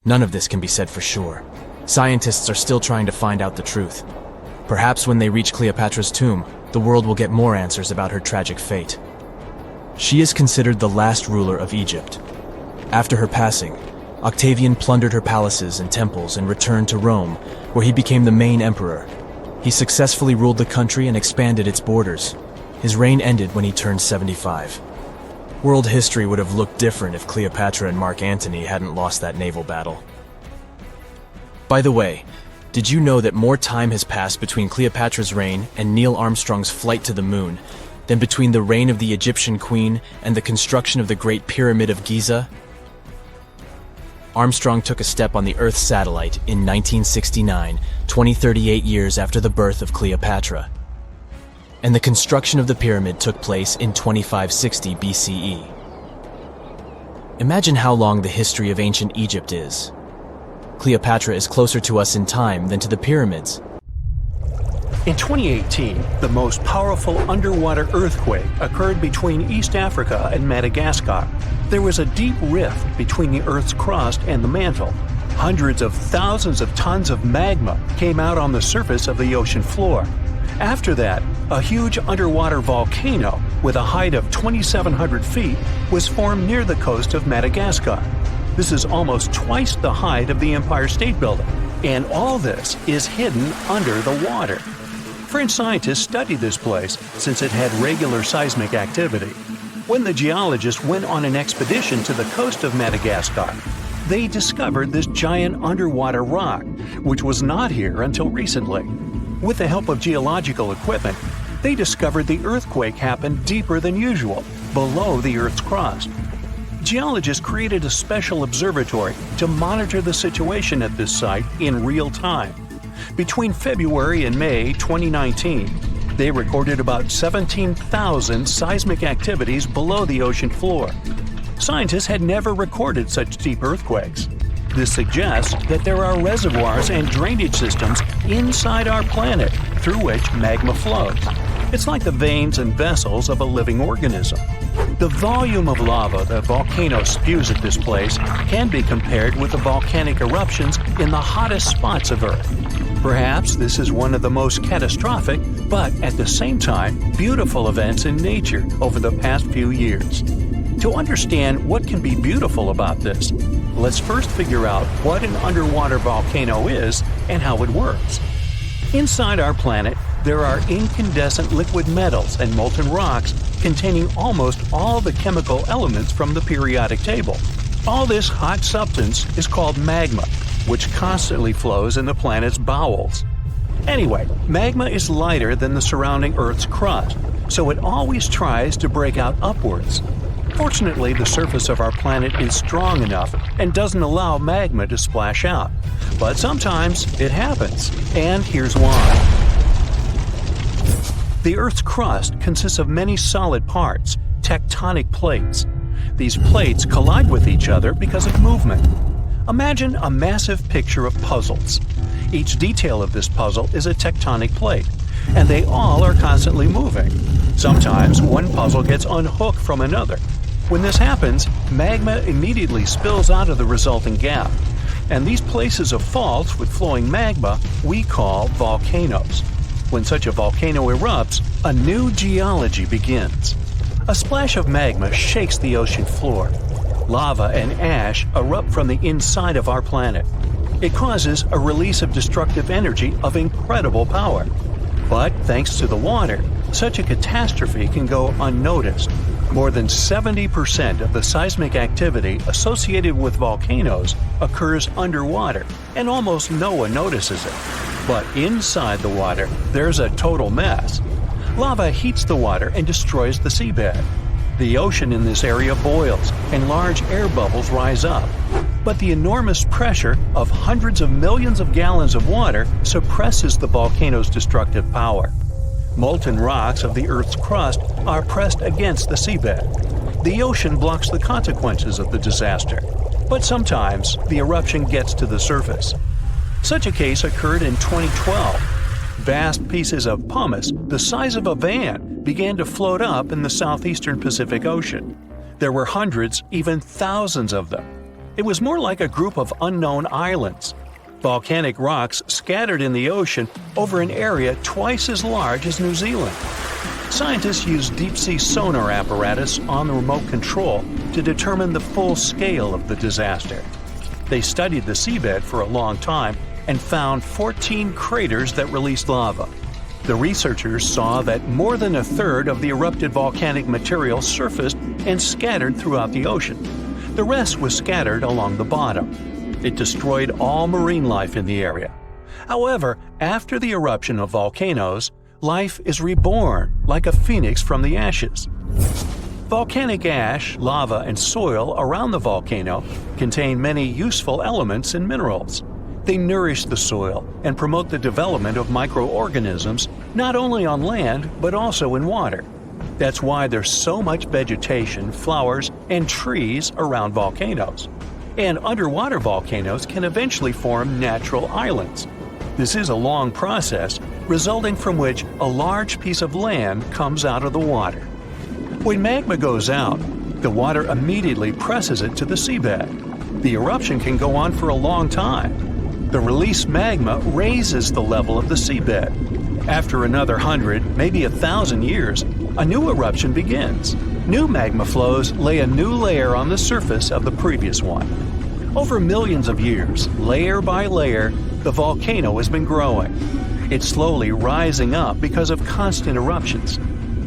None of this can be said for sure. Scientists are still trying to find out the truth. Perhaps when they reach Cleopatra's tomb, the world will get more answers about her tragic fate. She is considered the last ruler of Egypt. After her passing, Octavian plundered her palaces and temples and returned to Rome, where he became the main emperor. He successfully ruled the country and expanded its borders. His reign ended when he turned 75. World history would have looked different if Cleopatra and Mark Antony hadn't lost that naval battle. By the way, did you know that more time has passed between Cleopatra's reign and Neil Armstrong's flight to the moon than between the reign of the Egyptian queen and the construction of the Great Pyramid of Giza? Armstrong took a step on the Earth satellite in 1969, 38 years after the birth of Cleopatra. And the construction of the pyramid took place in 2560 BCE. Imagine how long the history of ancient Egypt is. Cleopatra is closer to us in time than to the pyramids. In 2018, the most powerful underwater earthquake occurred between East Africa and Madagascar. There was a deep rift between the Earth's crust and the mantle. Hundreds of thousands of tons of magma came out on the surface of the ocean floor. After that, a huge underwater volcano with a height of 2,700 feet was formed near the coast of Madagascar. This is almost twice the height of the Empire State Building, and all this is hidden under the water. French scientists studied this place since it had regular seismic activity. When the geologists went on an expedition to the coast of Madagascar, they discovered this giant underwater rock, which was not here until recently. With the help of geological equipment, they discovered the earthquake happened deeper than usual, below the Earth's crust. Geologists created a special observatory to monitor the situation at this site in real time. Between February and May 2019, they recorded about 17,000 seismic activities below the ocean floor. Scientists had never recorded such deep earthquakes. This suggests that there are reservoirs and drainage systems inside our planet through which magma flows. It's like the veins and vessels of a living organism. The volume of lava the volcano spews at this place can be compared with the volcanic eruptions in the hottest spots of Earth. Perhaps this is one of the most catastrophic, but at the same time, beautiful events in nature over the past few years. To understand what can be beautiful about this, let's first figure out what an underwater volcano is and how it works. Inside our planet, there are incandescent liquid metals and molten rocks containing almost all the chemical elements from the periodic table. All this hot substance is called magma, which constantly flows in the planet's bowels. Anyway, magma is lighter than the surrounding Earth's crust, so it always tries to break out upwards. Fortunately, the surface of our planet is strong enough and doesn't allow magma to splash out. But sometimes it happens, and here's why. The Earth's crust consists of many solid parts, tectonic plates. These plates collide with each other because of movement. Imagine a massive picture of puzzles. Each detail of this puzzle is a tectonic plate, and they all are constantly moving. Sometimes one puzzle gets unhooked from another. When this happens, magma immediately spills out of the resulting gap. And these places of faults with flowing magma we call volcanoes. When such a volcano erupts, a new geology begins. A splash of magma shakes the ocean floor. Lava and ash erupt from the inside of our planet. It causes a release of destructive energy of incredible power. But thanks to the water, such a catastrophe can go unnoticed. More than 70% of the seismic activity associated with volcanoes occurs underwater, and almost no one notices it. But inside the water, there's a total mess. Lava heats the water and destroys the seabed. The ocean in this area boils, and large air bubbles rise up. But the enormous pressure of hundreds of millions of gallons of water suppresses the volcano's destructive power. Molten rocks of the Earth's crust are pressed against the seabed. The ocean blocks the consequences of the disaster, but sometimes the eruption gets to the surface. Such a case occurred in 2012. Vast pieces of pumice, the size of a van, began to float up in the southeastern Pacific Ocean. There were hundreds, even thousands of them. It was more like a group of unknown islands. Volcanic rocks scattered in the ocean over an area twice as large as New Zealand. Scientists used deep-sea sonar apparatus on the remote control to determine the full scale of the disaster. They studied the seabed for a long time and found 14 craters that released lava. The researchers saw that more than a third of the erupted volcanic material surfaced and scattered throughout the ocean. The rest was scattered along the bottom. It destroyed all marine life in the area. However, after the eruption of volcanoes, life is reborn like a phoenix from the ashes. Volcanic ash, lava, and soil around the volcano contain many useful elements and minerals. They nourish the soil and promote the development of microorganisms not only on land but also in water. That's why there's so much vegetation, flowers, and trees around volcanoes. And underwater volcanoes can eventually form natural islands. This is a long process, resulting from which a large piece of land comes out of the water. When magma goes out, the water immediately presses it to the seabed. The eruption can go on for a long time. The released magma raises the level of the seabed. After another 100, maybe 1,000 years, a new eruption begins. New magma flows lay a new layer on the surface of the previous one. Over millions of years, layer by layer, the volcano has been growing. It's slowly rising up because of constant eruptions.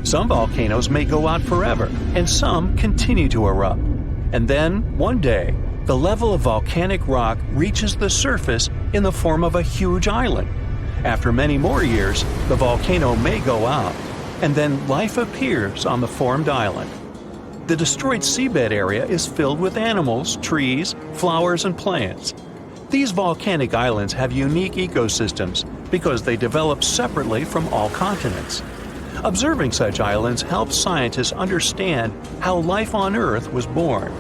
Some volcanoes may go out forever, and some continue to erupt. And then, one day, the level of volcanic rock reaches the surface in the form of a huge island. After many more years, the volcano may go out, and then life appears on the formed island. The destroyed seabed area is filled with animals, trees, flowers, and plants. These volcanic islands have unique ecosystems because they develop separately from all continents. Observing such islands helps scientists understand how life on Earth was born.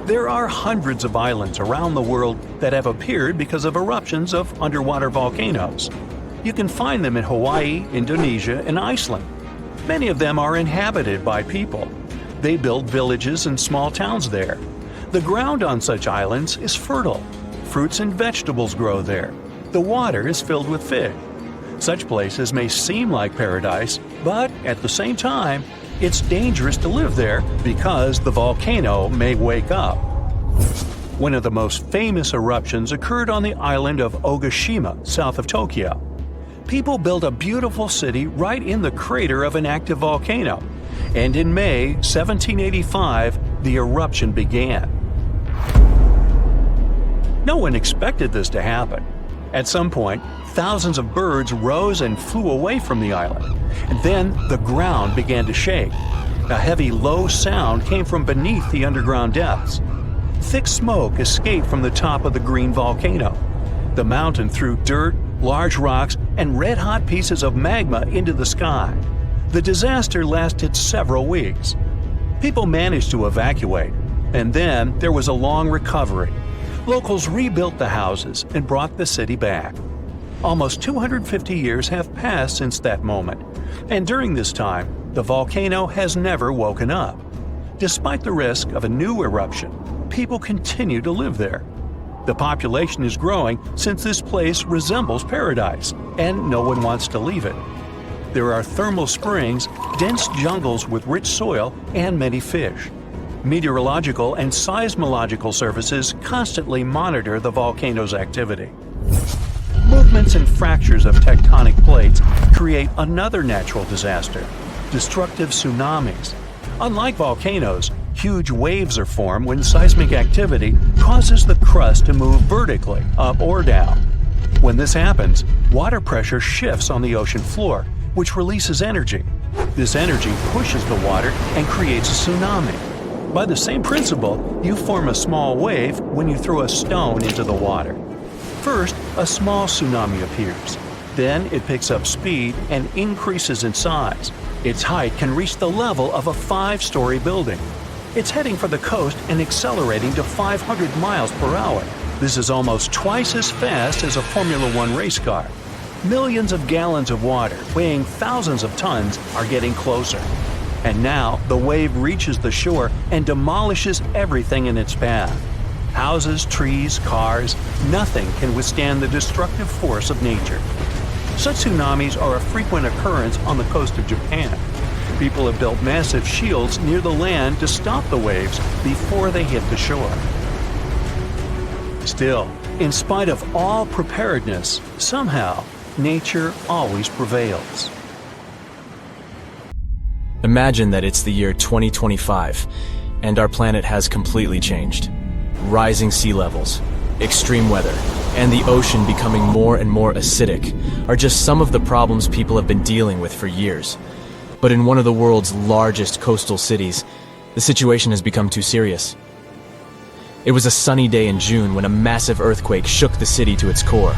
There are hundreds of islands around the world that have appeared because of eruptions of underwater volcanoes. You can find them in Hawaii, Indonesia, and Iceland. Many of them are inhabited by people. They build villages and small towns there. The ground on such islands is fertile. Fruits and vegetables grow there. The water is filled with fish. Such places may seem like paradise, but at the same time, it's dangerous to live there because the volcano may wake up. One of the most famous eruptions occurred on the island of Ogashima, south of Tokyo. People built a beautiful city right in the crater of an active volcano, and in May 1785, the eruption began. No one expected this to happen. At some point, thousands of birds rose and flew away from the island, and then the ground began to shake. A heavy, low sound came from beneath the underground depths. Thick smoke escaped from the top of the green volcano. The mountain threw dirt, large rocks, and red-hot pieces of magma into the sky. The disaster lasted several weeks. People managed to evacuate, and then there was a long recovery. Locals rebuilt the houses and brought the city back. Almost 250 years have passed since that moment, and during this time, the volcano has never woken up. Despite the risk of a new eruption, people continue to live there. The population is growing since this place resembles paradise, and no one wants to leave it. There are thermal springs, dense jungles with rich soil, and many fish. Meteorological and seismological services constantly monitor the volcano's activity. Movements and fractures of tectonic plates create another natural disaster: destructive tsunamis. Unlike volcanoes, huge waves are formed when seismic activity causes the crust to move vertically, up or down. When this happens, water pressure shifts on the ocean floor, which releases energy. This energy pushes the water and creates a tsunami. By the same principle, you form a small wave when you throw a stone into the water. First, a small tsunami appears. Then it picks up speed and increases in size. Its height can reach the level of a 5-story building. It's heading for the coast and accelerating to 500 miles per hour. This is almost twice as fast as a Formula One race car. Millions of gallons of water, weighing thousands of tons, are getting closer. And now the wave reaches the shore and demolishes everything in its path. Houses, trees, cars, nothing can withstand the destructive force of nature. Such tsunamis are a frequent occurrence on the coast of Japan. People have built massive shields near the land to stop the waves before they hit the shore. Still, in spite of all preparedness, somehow, nature always prevails. Imagine that it's the year 2025, and our planet has completely changed. Rising sea levels, extreme weather, and the ocean becoming more and more acidic are just some of the problems people have been dealing with for years. But in one of the world's largest coastal cities, the situation has become too serious. It was a sunny day in June when a massive earthquake shook the city to its core.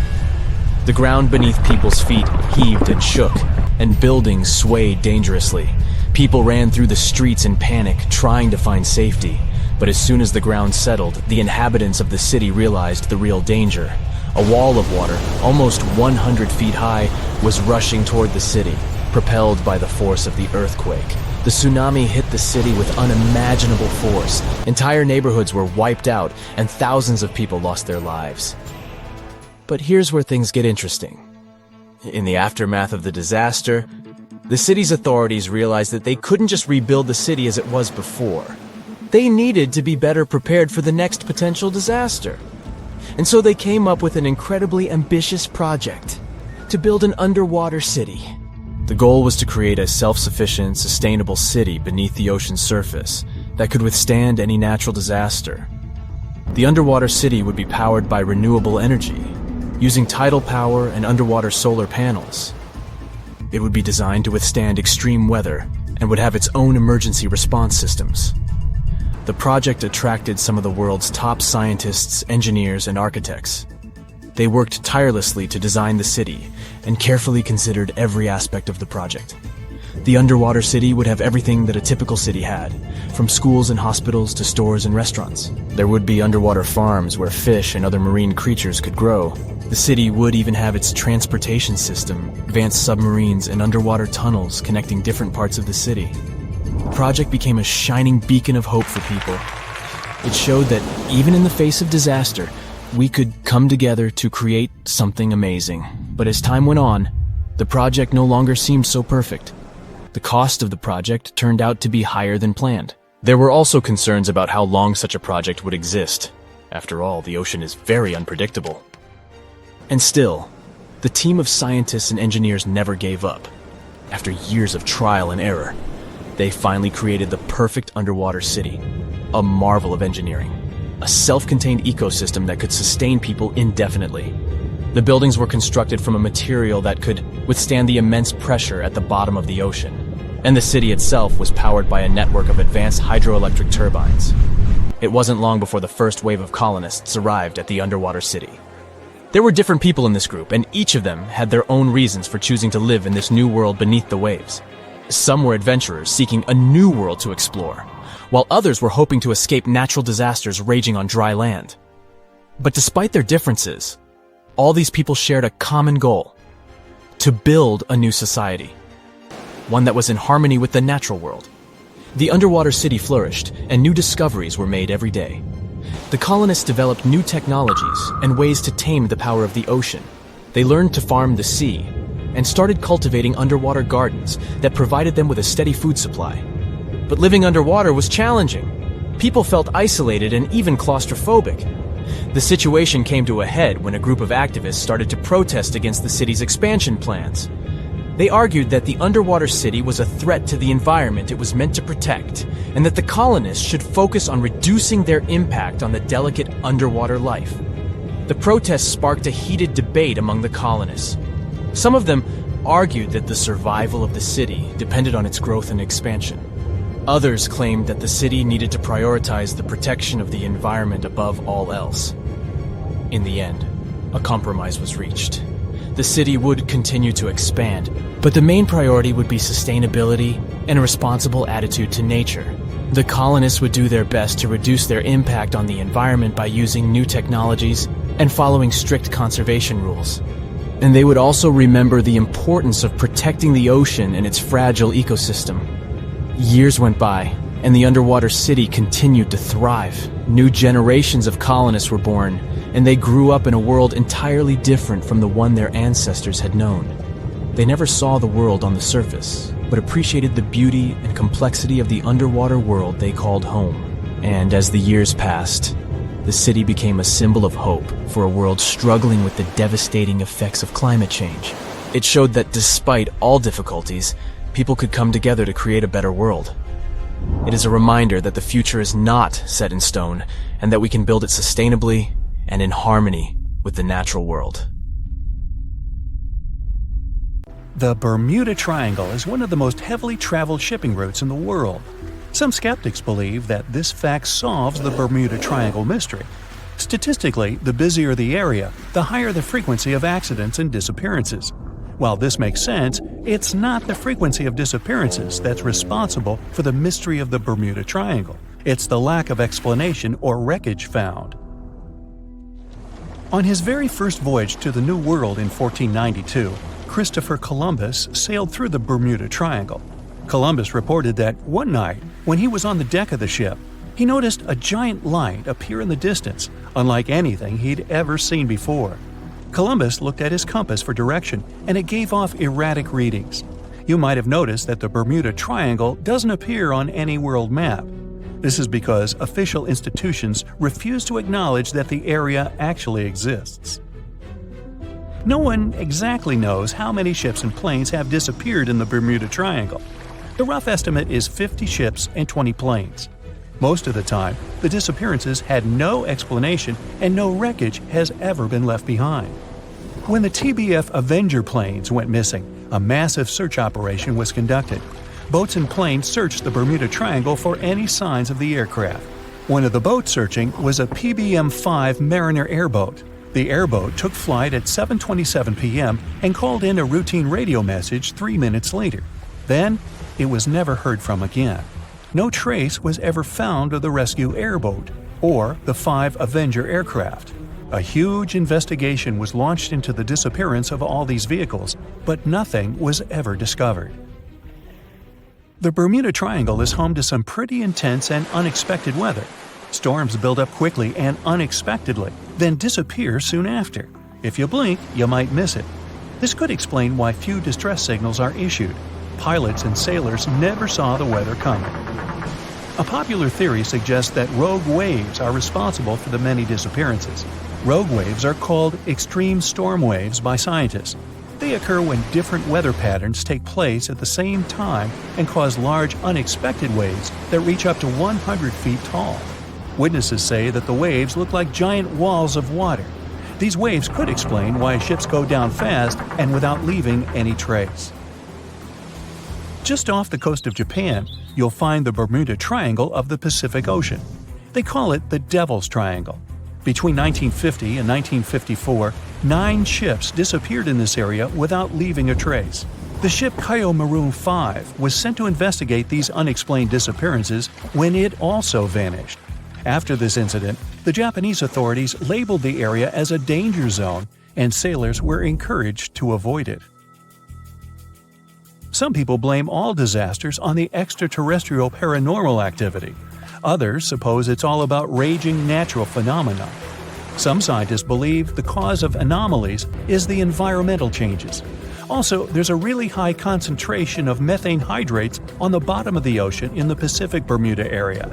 The ground beneath people's feet heaved and shook, and buildings swayed dangerously. People ran through the streets in panic, trying to find safety. But as soon as the ground settled, the inhabitants of the city realized the real danger. A wall of water, almost 100 feet high, was rushing toward the city, propelled by the force of the earthquake. The tsunami hit the city with unimaginable force. Entire neighborhoods were wiped out, and thousands of people lost their lives. But here's where things get interesting. In the aftermath of the disaster, the city's authorities realized that they couldn't just rebuild the city as it was before. They needed to be better prepared for the next potential disaster. And so they came up with an incredibly ambitious project to build an underwater city. The goal was to create a self-sufficient, sustainable city beneath the ocean's surface that could withstand any natural disaster. The underwater city would be powered by renewable energy, using tidal power and underwater solar panels. It would be designed to withstand extreme weather and would have its own emergency response systems. The project attracted some of the world's top scientists, engineers, and architects. They worked tirelessly to design the city and carefully considered every aspect of the project. The underwater city would have everything that a typical city had, from schools and hospitals to stores and restaurants. There would be underwater farms where fish and other marine creatures could grow. The city would even have its transportation system, advanced submarines, and underwater tunnels connecting different parts of the city. The project became a shining beacon of hope for people. It showed that even in the face of disaster, we could come together to create something amazing. But as time went on, the project no longer seemed so perfect. The cost of the project turned out to be higher than planned. There were also concerns about how long such a project would exist. After all, the ocean is very unpredictable. And still, the team of scientists and engineers never gave up. After years of trial and error, they finally created the perfect underwater city, a marvel of engineering. A self-contained ecosystem that could sustain people indefinitely. The buildings were constructed from a material that could withstand the immense pressure at the bottom of the ocean, and the city itself was powered by a network of advanced hydroelectric turbines. It wasn't long before the first wave of colonists arrived at the underwater city. There were different people in this group, and each of them had their own reasons for choosing to live in this new world beneath the waves. Some were adventurers seeking a new world to explore, while others were hoping to escape natural disasters raging on dry land. But despite their differences, all these people shared a common goal: to build a new society, one that was in harmony with the natural world. The underwater city flourished, and new discoveries were made every day. The colonists developed new technologies and ways to tame the power of the ocean. They learned to farm the sea, and started cultivating underwater gardens that provided them with a steady food supply. But living underwater was challenging. People felt isolated and even claustrophobic. The situation came to a head when a group of activists started to protest against the city's expansion plans. They argued that the underwater city was a threat to the environment it was meant to protect, and that the colonists should focus on reducing their impact on the delicate underwater life. The protests sparked a heated debate among the colonists. Some of them argued that the survival of the city depended on its growth and expansion. Others claimed that the city needed to prioritize the protection of the environment above all else. In the end, a compromise was reached. The city would continue to expand, but the main priority would be sustainability and a responsible attitude to nature. The colonists would do their best to reduce their impact on the environment by using new technologies and following strict conservation rules. And they would also remember the importance of protecting the ocean and its fragile ecosystem. Years went by, and the underwater city continued to thrive. New generations of colonists were born, and they grew up in a world entirely different from the one their ancestors had known. They never saw the world on the surface, but appreciated the beauty and complexity of the underwater world they called home. And as the years passed, the city became a symbol of hope for a world struggling with the devastating effects of climate change. It showed that despite all difficulties, people could come together to create a better world. It is a reminder that the future is not set in stone, and that we can build it sustainably and in harmony with the natural world. The Bermuda Triangle is one of the most heavily traveled shipping routes in the world. Some skeptics believe that this fact solves the Bermuda Triangle mystery. Statistically, the busier the area, the higher the frequency of accidents and disappearances. While this makes sense, it's not the frequency of disappearances that's responsible for the mystery of the Bermuda Triangle. It's the lack of explanation or wreckage found. On his very first voyage to the New World in 1492, Christopher Columbus sailed through the Bermuda Triangle. Columbus reported that one night, when he was on the deck of the ship, he noticed a giant light appear in the distance, unlike anything he'd ever seen before. Columbus looked at his compass for direction, and it gave off erratic readings. You might have noticed that the Bermuda Triangle doesn't appear on any world map. This is because official institutions refuse to acknowledge that the area actually exists. No one exactly knows how many ships and planes have disappeared in the Bermuda Triangle. The rough estimate is 50 ships and 20 planes. Most of the time, the disappearances had no explanation and no wreckage has ever been left behind. When the TBF Avenger planes went missing, a massive search operation was conducted. Boats and planes searched the Bermuda Triangle for any signs of the aircraft. One of the boats searching was a PBM-5 Mariner airboat. The airboat took flight at 7:27 p.m. and called in a routine radio message 3 minutes later. Then, it was never heard from again. No trace was ever found of the rescue airboat or the 5 Avenger aircraft. A huge investigation was launched into the disappearance of all these vehicles, but nothing was ever discovered. The Bermuda Triangle is home to some pretty intense and unexpected weather. Storms build up quickly and unexpectedly, then disappear soon after. If you blink, you might miss it. This could explain why few distress signals are issued. Pilots and sailors never saw the weather coming. A popular theory suggests that rogue waves are responsible for the many disappearances. Rogue waves are called extreme storm waves by scientists. They occur when different weather patterns take place at the same time and cause large, unexpected waves that reach up to 100 feet tall. Witnesses say that the waves look like giant walls of water. These waves could explain why ships go down fast and without leaving any trace. Just off the coast of Japan, you'll find the Bermuda Triangle of the Pacific Ocean. They call it the Devil's Triangle. Between 1950 and 1954, 9 ships disappeared in this area without leaving a trace. The ship Maroon 5 was sent to investigate these unexplained disappearances when it also vanished. After this incident, the Japanese authorities labeled the area as a danger zone, and sailors were encouraged to avoid it. Some people blame all disasters on the extraterrestrial paranormal activity. Others suppose it's all about raging natural phenomena. Some scientists believe the cause of anomalies is the environmental changes. Also, there's a really high concentration of methane hydrates on the bottom of the ocean in the Pacific Bermuda area.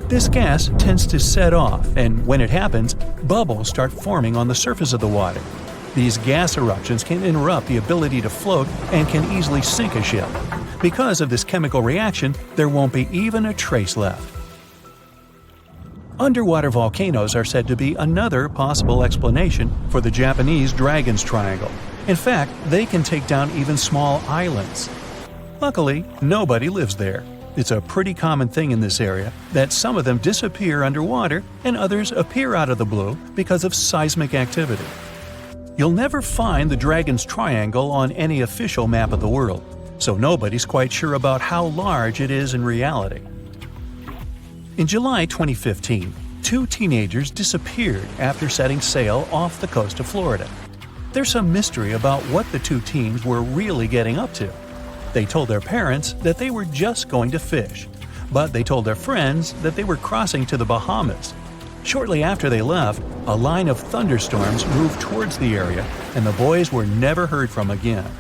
This gas tends to set off, and when it happens, bubbles start forming on the surface of the water. These gas eruptions can interrupt the ability to float and can easily sink a ship. Because of this chemical reaction, there won't be even a trace left. Underwater volcanoes are said to be another possible explanation for the Japanese Dragon's Triangle. In fact, they can take down even small islands. Luckily, nobody lives there. It's a pretty common thing in this area that some of them disappear underwater and others appear out of the blue because of seismic activity. You'll never find the Dragon's Triangle on any official map of the world, so nobody's quite sure about how large it is in reality. In July 2015, 2 teenagers disappeared after setting sail off the coast of Florida. There's some mystery about what the 2 teens were really getting up to. They told their parents that they were just going to fish, but they told their friends that they were crossing to the Bahamas. Shortly after they left, a line of thunderstorms moved towards the area, and the boys were never heard from again.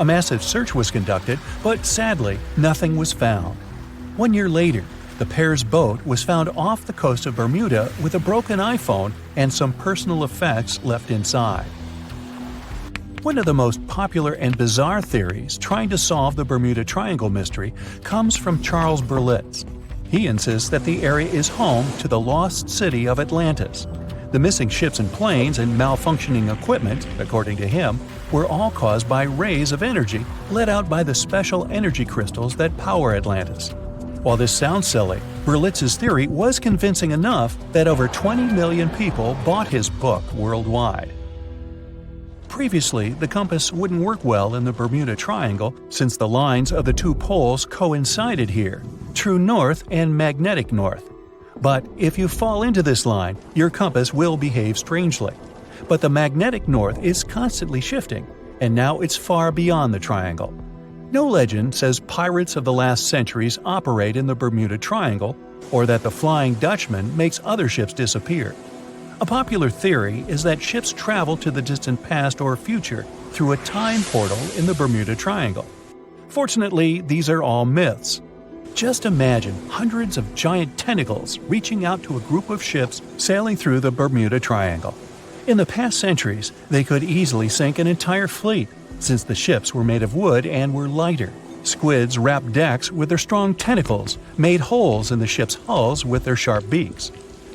A massive search was conducted, but sadly, nothing was found. 1 year later, the pair's boat was found off the coast of Bermuda with a broken iPhone and some personal effects left inside. One of the most popular and bizarre theories trying to solve the Bermuda Triangle mystery comes from Charles Berlitz. He insists that the area is home to the lost city of Atlantis. The missing ships and planes and malfunctioning equipment, according to him, were all caused by rays of energy let out by the special energy crystals that power Atlantis. While this sounds silly, Berlitz's theory was convincing enough that over 20 million people bought his book worldwide. Previously, the compass wouldn't work well in the Bermuda Triangle since the lines of the 2 poles coincided here, true north and magnetic north. But if you fall into this line, your compass will behave strangely. but the magnetic north is constantly shifting, and now it's far beyond the triangle. No legend says pirates of the last centuries operate in the Bermuda Triangle, or that the Flying Dutchman makes other ships disappear. A popular theory is that ships travel to the distant past or future through a time portal in the Bermuda Triangle. Fortunately, these are all myths. Just imagine hundreds of giant tentacles reaching out to a group of ships sailing through the Bermuda Triangle. In the past centuries, they could easily sink an entire fleet, since the ships were made of wood and were lighter. Squids wrapped decks with their strong tentacles, made holes in the ship's hulls with their sharp beaks.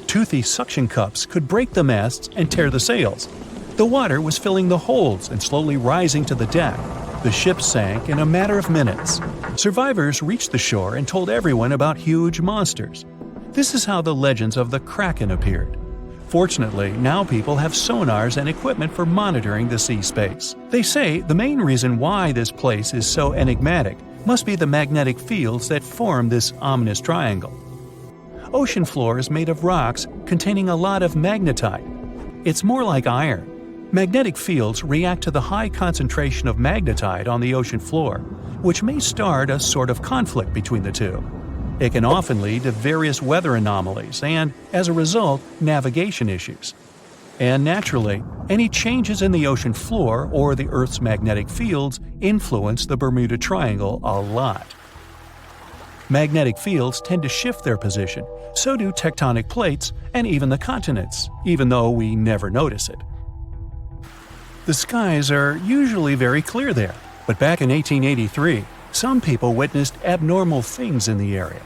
Toothy suction cups could break the masts and tear the sails. The water was filling the holds and slowly rising to the deck. The ship sank in a matter of minutes. Survivors reached the shore and told everyone about huge monsters. This is how the legends of the Kraken appeared. Fortunately, now people have sonars and equipment for monitoring the sea space. They say the main reason why this place is so enigmatic must be the magnetic fields that form this ominous triangle. Ocean floor is made of rocks containing a lot of magnetite. It's more like iron. Magnetic fields react to the high concentration of magnetite on the ocean floor, which may start a sort of conflict between the two. It can often lead to various weather anomalies and, as a result, navigation issues. And naturally, any changes in the ocean floor or the Earth's magnetic fields influence the Bermuda Triangle a lot. Magnetic fields tend to shift their position, so do tectonic plates and even the continents, even though we never notice it. The skies are usually very clear there, but back in 1883, some people witnessed abnormal things in the area.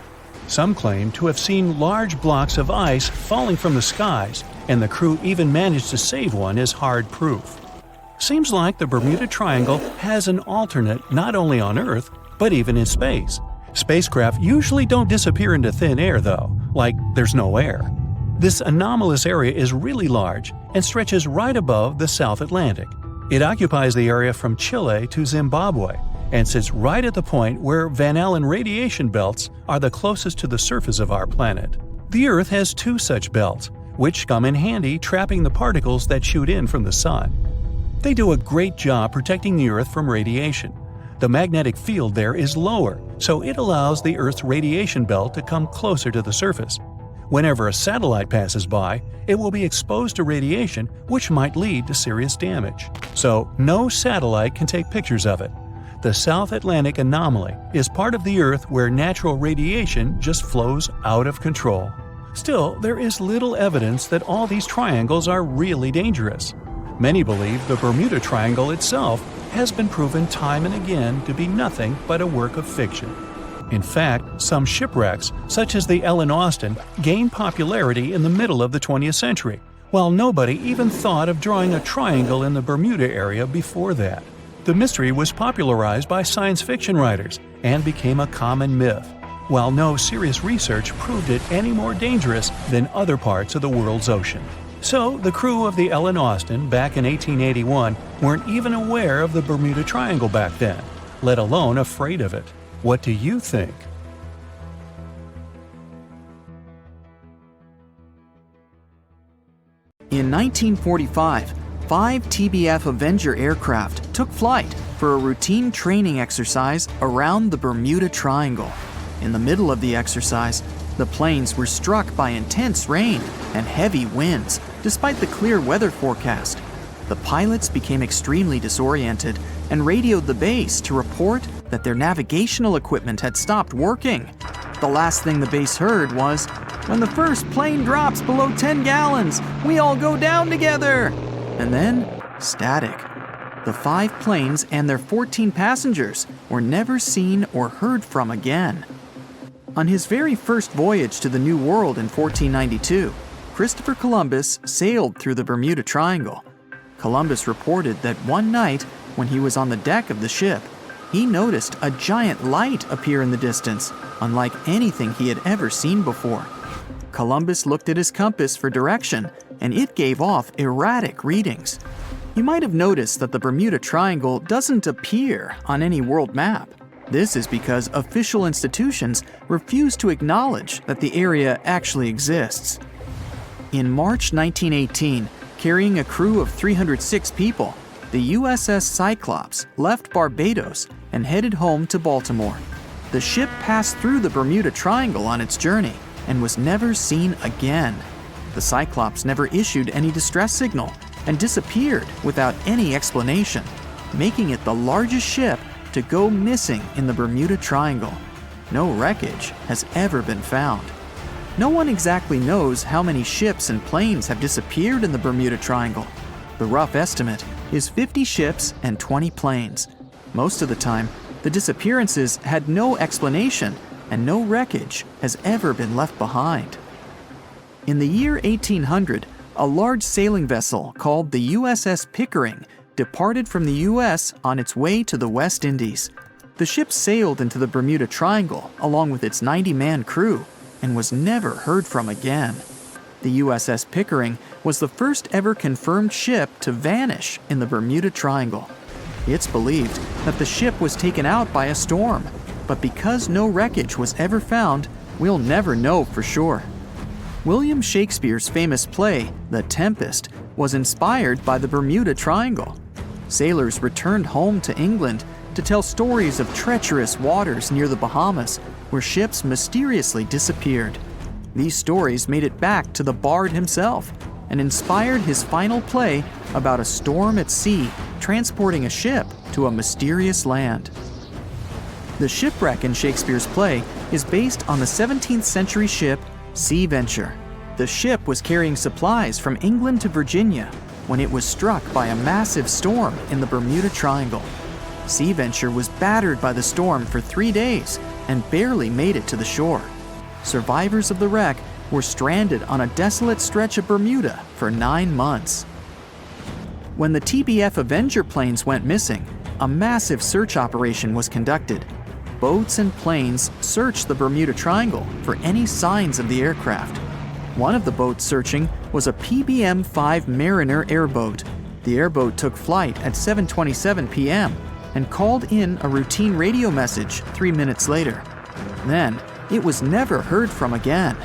Some claim to have seen large blocks of ice falling from the skies, and the crew even managed to save one as hard proof. Seems like the Bermuda Triangle has an alternate not only on Earth, but even in space. Spacecraft usually don't disappear into thin air though, like there's no air. This anomalous area is really large and stretches right above the South Atlantic. It occupies the area from Chile to Zimbabwe and sits right at the point where Van Allen radiation belts are the closest to the surface of our planet. The Earth has two such belts, which come in handy trapping the particles that shoot in from the Sun. They do a great job protecting the Earth from radiation. The magnetic field there is lower, so it allows the Earth's radiation belt to come closer to the surface. Whenever a satellite passes by, it will be exposed to radiation, which might lead to serious damage. So, no satellite can take pictures of it. The South Atlantic anomaly is part of the Earth where natural radiation just flows out of control. Still, there is little evidence that all these triangles are really dangerous. Many believe the Bermuda Triangle itself has been proven time and again to be nothing but a work of fiction. In fact, some shipwrecks, such as the Ellen Austin, gained popularity in the middle of the 20th century, while nobody even thought of drawing a triangle in the Bermuda area before that. The mystery was popularized by science fiction writers and became a common myth, while no serious research proved it any more dangerous than other parts of the world's ocean. So, the crew of the Ellen Austin back in 1881 weren't even aware of the Bermuda Triangle back then, let alone afraid of it. What do you think? In 1945, 5 TBF Avenger aircraft took flight for a routine training exercise around the Bermuda Triangle. In the middle of the exercise, the planes were struck by intense rain and heavy winds, despite the clear weather forecast. The pilots became extremely disoriented and radioed the base to report that their navigational equipment had stopped working. The last thing the base heard was, "When the first plane drops below 10 gallons, we all go down together." And then, static. The 5 planes and their 14 passengers were never seen or heard from again. On his very first voyage to the New World in 1492, Christopher Columbus sailed through the Bermuda Triangle. Columbus reported that one night, when he was on the deck of the ship, he noticed a giant light appear in the distance, unlike anything he had ever seen before. Columbus looked at his compass for direction, and it gave off erratic readings. You might have noticed that the Bermuda Triangle doesn't appear on any world map. This is because official institutions refuse to acknowledge that the area actually exists. In March 1918, carrying a crew of 306 people, the USS Cyclops left Barbados and headed home to Baltimore. The ship passed through the Bermuda Triangle on its journey and was never seen again. The Cyclops never issued any distress signal and disappeared without any explanation, making it the largest ship to go missing in the Bermuda Triangle. No wreckage has ever been found. No one exactly knows how many ships and planes have disappeared in the Bermuda Triangle. The rough estimate is 50 ships and 20 planes. Most of the time, the disappearances had no explanation and no wreckage has ever been left behind. In the year 1800, a large sailing vessel called the USS Pickering departed from the US on its way to the West Indies. The ship sailed into the Bermuda Triangle along with its 90-man crew and was never heard from again. The USS Pickering was the first ever confirmed ship to vanish in the Bermuda Triangle. It's believed that the ship was taken out by a storm, but because no wreckage was ever found, we'll never know for sure. William Shakespeare's famous play, The Tempest, was inspired by the Bermuda Triangle. Sailors returned home to England to tell stories of treacherous waters near the Bahamas where ships mysteriously disappeared. These stories made it back to the bard himself and inspired his final play about a storm at sea transporting a ship to a mysterious land. The shipwreck in Shakespeare's play is based on the 17th century ship Sea Venture. The ship was carrying supplies from England to Virginia when it was struck by a massive storm in the Bermuda Triangle. Sea Venture was battered by the storm for 3 days and barely made it to the shore. Survivors of the wreck were stranded on a desolate stretch of Bermuda for 9 months. When the TBF Avenger planes went missing, a massive search operation was conducted. Boats and planes searched the Bermuda Triangle for any signs of the aircraft. One of the boats searching was a PBM-5 Mariner airboat. The airboat took flight at 7:27 p.m. and called in a routine radio message 3 minutes later. Then, it was never heard from again.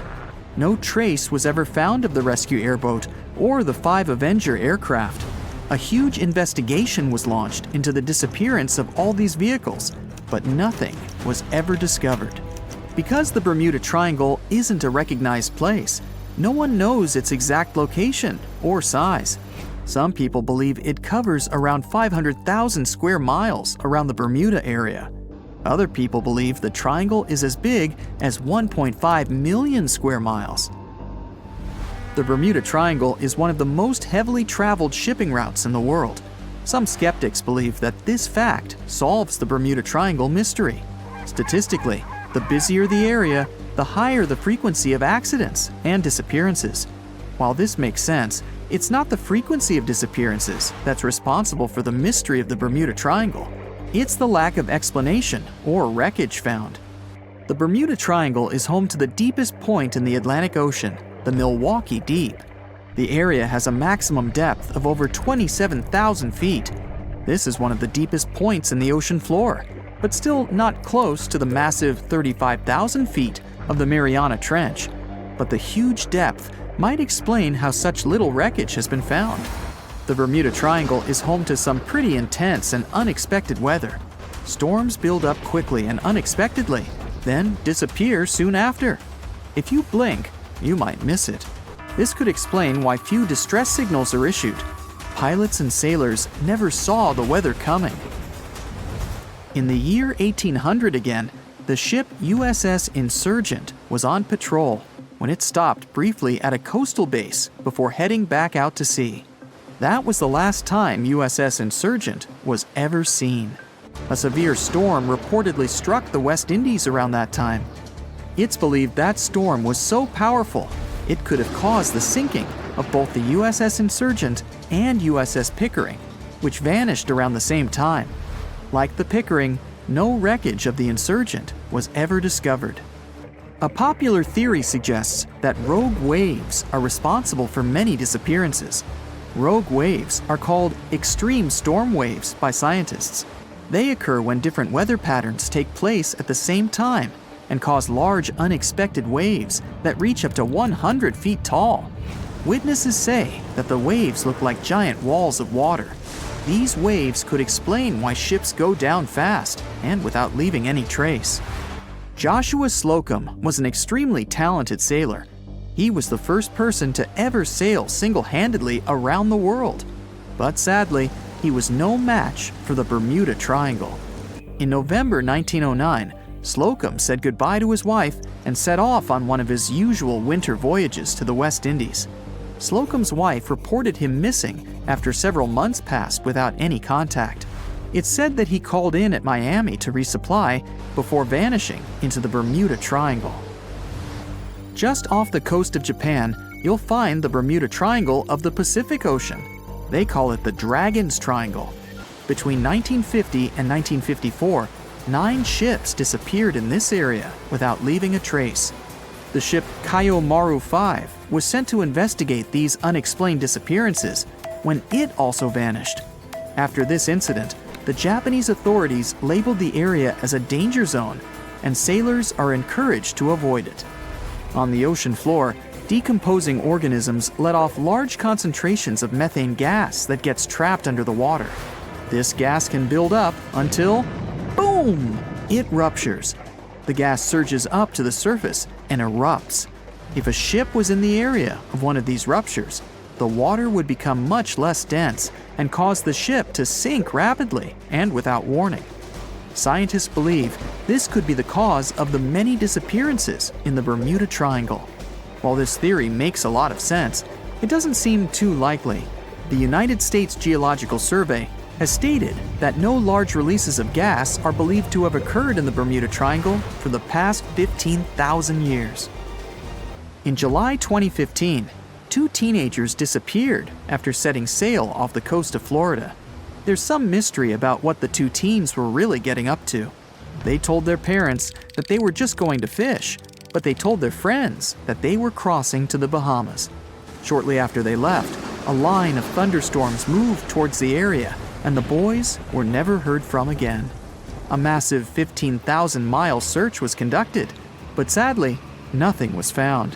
No trace was ever found of the rescue airboat or the 5 Avenger aircraft. A huge investigation was launched into the disappearance of all these vehicles, but nothing was ever discovered. Because the Bermuda Triangle isn't a recognized place, no one knows its exact location or size. Some people believe it covers around 500,000 square miles around the Bermuda area. Other people believe the triangle is as big as 1.5 million square miles. The Bermuda Triangle is one of the most heavily traveled shipping routes in the world. Some skeptics believe that this fact solves the Bermuda Triangle mystery. Statistically, the busier the area, the higher the frequency of accidents and disappearances. While this makes sense, it's not the frequency of disappearances that's responsible for the mystery of the Bermuda Triangle. It's the lack of explanation or wreckage found. The Bermuda Triangle is home to the deepest point in the Atlantic Ocean, the Milwaukee Deep. The area has a maximum depth of over 27,000 feet. This is one of the deepest points in the ocean floor, but still not close to the massive 35,000 feet of the Mariana Trench. But the huge depth might explain how such little wreckage has been found. The Bermuda Triangle is home to some pretty intense and unexpected weather. Storms build up quickly and unexpectedly, then disappear soon after. If you blink, you might miss it. This could explain why few distress signals are issued. Pilots and sailors never saw the weather coming. In the year 1800 again, the ship USS Insurgent was on patrol when it stopped briefly at a coastal base before heading back out to sea. That was the last time USS Insurgent was ever seen. A severe storm reportedly struck the West Indies around that time. It's believed that storm was so powerful, it could have caused the sinking of both the USS Insurgent and USS Pickering, which vanished around the same time. Like the Pickering, no wreckage of the Insurgent was ever discovered. A popular theory suggests that rogue waves are responsible for many disappearances. Rogue waves are called extreme storm waves by scientists. They occur when different weather patterns take place at the same time and cause large unexpected waves that reach up to 100 feet tall. Witnesses say that the waves look like giant walls of water. These waves could explain why ships go down fast and without leaving any trace. Joshua Slocum was an extremely talented sailor. He was the first person to ever sail single-handedly around the world. But sadly, he was no match for the Bermuda Triangle. In November 1909, Slocum said goodbye to his wife and set off on one of his usual winter voyages to the West Indies. Slocum's wife reported him missing after several months passed without any contact. It's said that he called in at Miami to resupply before vanishing into the Bermuda Triangle. Just off the coast of Japan, you'll find the Bermuda Triangle of the Pacific Ocean. They call it the Dragon's Triangle. Between 1950 and 1954, 9 ships disappeared in this area without leaving a trace. The ship Kaiomaru 5 was sent to investigate these unexplained disappearances when it also vanished. After this incident, the Japanese authorities labeled the area as a danger zone, and sailors are encouraged to avoid it. On the ocean floor, decomposing organisms let off large concentrations of methane gas that gets trapped under the water. This gas can build up until, boom, it ruptures. The gas surges up to the surface and erupts. If a ship was in the area of one of these ruptures, the water would become much less dense and cause the ship to sink rapidly and without warning. Scientists believe this could be the cause of the many disappearances in the Bermuda Triangle. While this theory makes a lot of sense, it doesn't seem too likely. The United States Geological Survey has stated that no large releases of gas are believed to have occurred in the Bermuda Triangle for the past 15,000 years. In July 2015, 2 teenagers disappeared after setting sail off the coast of Florida. There's some mystery about what the 2 teens were really getting up to. They told their parents that they were just going to fish, but they told their friends that they were crossing to the Bahamas. Shortly after they left, a line of thunderstorms moved towards the area, and the boys were never heard from again. A massive 15,000-mile search was conducted, but sadly, nothing was found.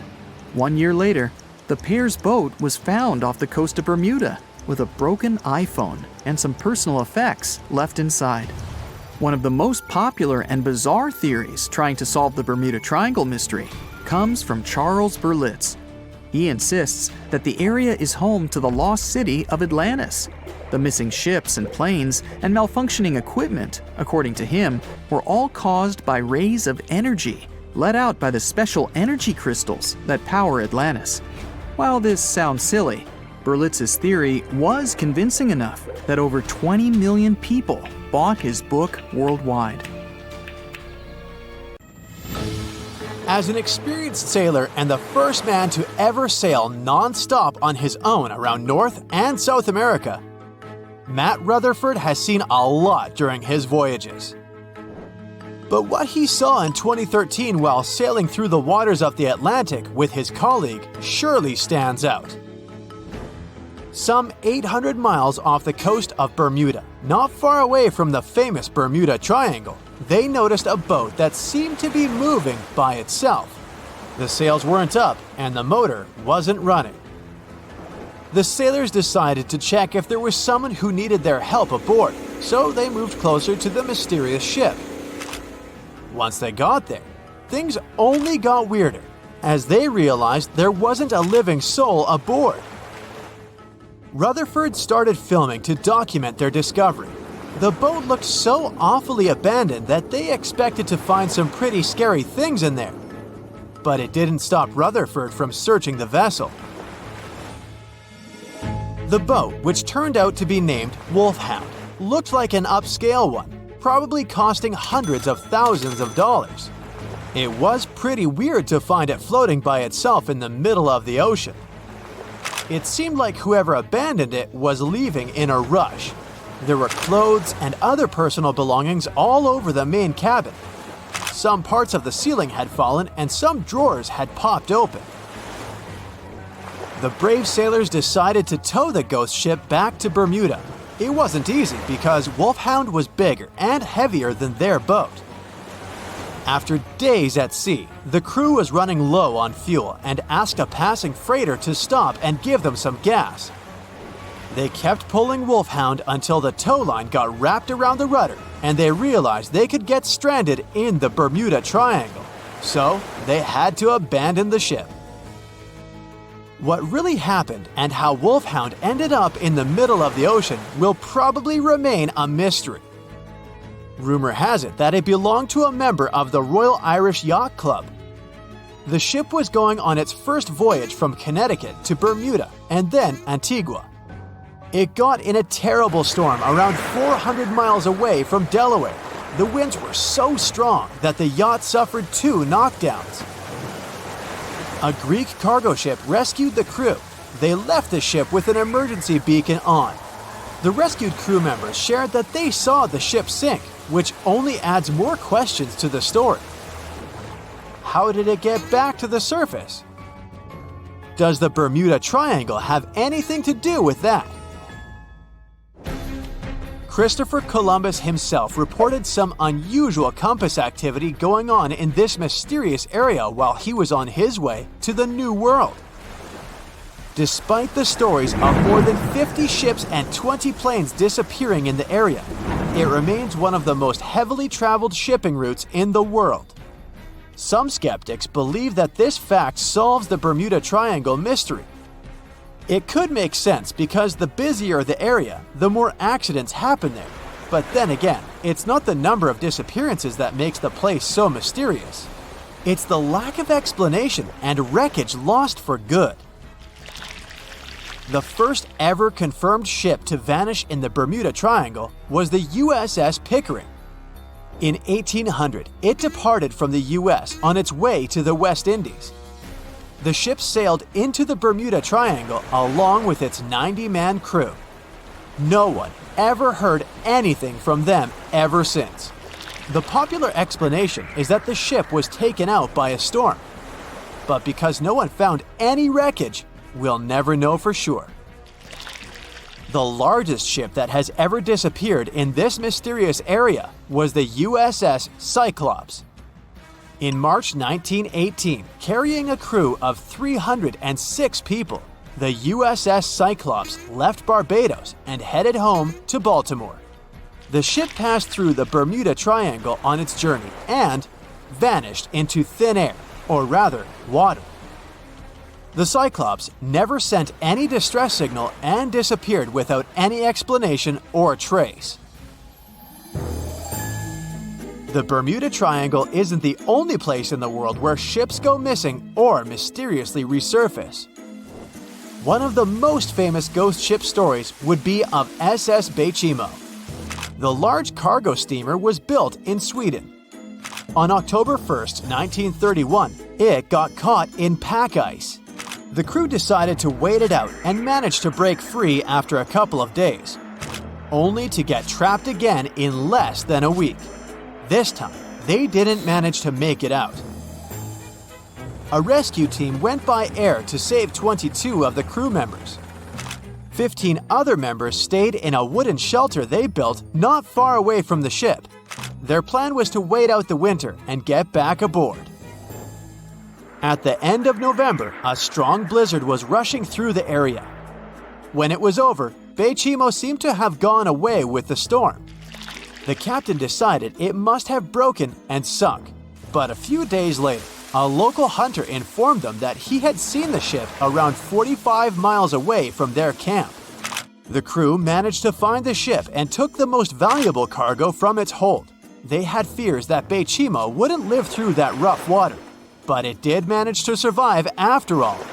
1 year later, the pair's boat was found off the coast of Bermuda with a broken iPhone and some personal effects left inside. One of the most popular and bizarre theories trying to solve the Bermuda Triangle mystery comes from Charles Berlitz. He insists that the area is home to the lost city of Atlantis. The missing ships and planes and malfunctioning equipment, according to him, were all caused by rays of energy let out by the special energy crystals that power Atlantis. While this sounds silly, Berlitz's theory was convincing enough that over 20 million people bought his book worldwide. As an experienced sailor and the first man to ever sail non-stop on his own around North and South America, Matt Rutherford has seen a lot during his voyages. But what he saw in 2013 while sailing through the waters of the Atlantic with his colleague surely stands out. Some 800 miles off the coast of Bermuda, not far away from the famous Bermuda Triangle, they noticed a boat that seemed to be moving by itself. The sails weren't up and the motor wasn't running. The sailors decided to check if there was someone who needed their help aboard, so they moved closer to the mysterious ship. Once they got there, things only got weirder, as they realized there wasn't a living soul aboard. Rutherford started filming to document their discovery. The boat looked so awfully abandoned that they expected to find some pretty scary things in there. But it didn't stop Rutherford from searching the vessel. The boat, which turned out to be named Wolfhound, looked like an upscale one, probably costing hundreds of thousands of dollars. It was pretty weird to find it floating by itself in the middle of the ocean. It seemed like whoever abandoned it was leaving in a rush. There were clothes and other personal belongings all over the main cabin. Some parts of the ceiling had fallen and some drawers had popped open. The brave sailors decided to tow the ghost ship back to Bermuda. It wasn't easy because Wolfhound was bigger and heavier than their boat. After days at sea, the crew was running low on fuel and asked a passing freighter to stop and give them some gas. They kept pulling Wolfhound until the tow line got wrapped around the rudder and they realized they could get stranded in the Bermuda Triangle. So they had to abandon the ship. What really happened and how Wolfhound ended up in the middle of the ocean will probably remain a mystery. Rumor has it that it belonged to a member of the Royal Irish Yacht Club. The ship was going on its first voyage from Connecticut to Bermuda and then Antigua. It got in a terrible storm around 400 miles away from Delaware. The winds were so strong that the yacht suffered 2 knockdowns. A Greek cargo ship rescued the crew. They left the ship with an emergency beacon on. The rescued crew members shared that they saw the ship sink, which only adds more questions to the story. How did it get back to the surface? Does the Bermuda Triangle have anything to do with that? Christopher Columbus himself reported some unusual compass activity going on in this mysterious area while he was on his way to the New World. Despite the stories of more than 50 ships and 20 planes disappearing in the area, it remains one of the most heavily traveled shipping routes in the world. Some skeptics believe that this fact solves the Bermuda Triangle mystery. It could make sense because the busier the area, the more accidents happen there. But then again, it's not the number of disappearances that makes the place so mysterious. It's the lack of explanation and wreckage lost for good. The first ever confirmed ship to vanish in the Bermuda Triangle was the USS Pickering. In 1800, it departed from the US on its way to the West Indies. The ship sailed into the Bermuda Triangle along with its 90-man crew. No one ever heard anything from them ever since. The popular explanation is that the ship was taken out by a storm. But because no one found any wreckage, we'll never know for sure. The largest ship that has ever disappeared in this mysterious area was the USS Cyclops. In March 1918, carrying a crew of 306 people, the USS Cyclops left Barbados and headed home to Baltimore. The ship passed through the Bermuda Triangle on its journey and vanished into thin air, or rather, water. The Cyclops never sent any distress signal and disappeared without any explanation or trace. The Bermuda Triangle isn't the only place in the world where ships go missing or mysteriously resurface. One of the most famous ghost ship stories would be of SS Beijimo. The large cargo steamer was built in Sweden. On October 1st, 1931, it got caught in pack ice. The crew decided to wait it out and managed to break free after a couple of days, only to get trapped again in less than a week. This time, they didn't manage to make it out. A rescue team went by air to save 22 of the crew members. 15 other members stayed in a wooden shelter they built not far away from the ship. Their plan was to wait out the winter and get back aboard. At the end of November, a strong blizzard was rushing through the area. When it was over, Beijimo seemed to have gone away with the storm. The captain decided it must have broken and sunk, but a few days later, a local hunter informed them that he had seen the ship around 45 miles away from their camp. The crew managed to find the ship and took the most valuable cargo from its hold. They had fears that Beijimo wouldn't live through that rough water, but it did manage to survive after all.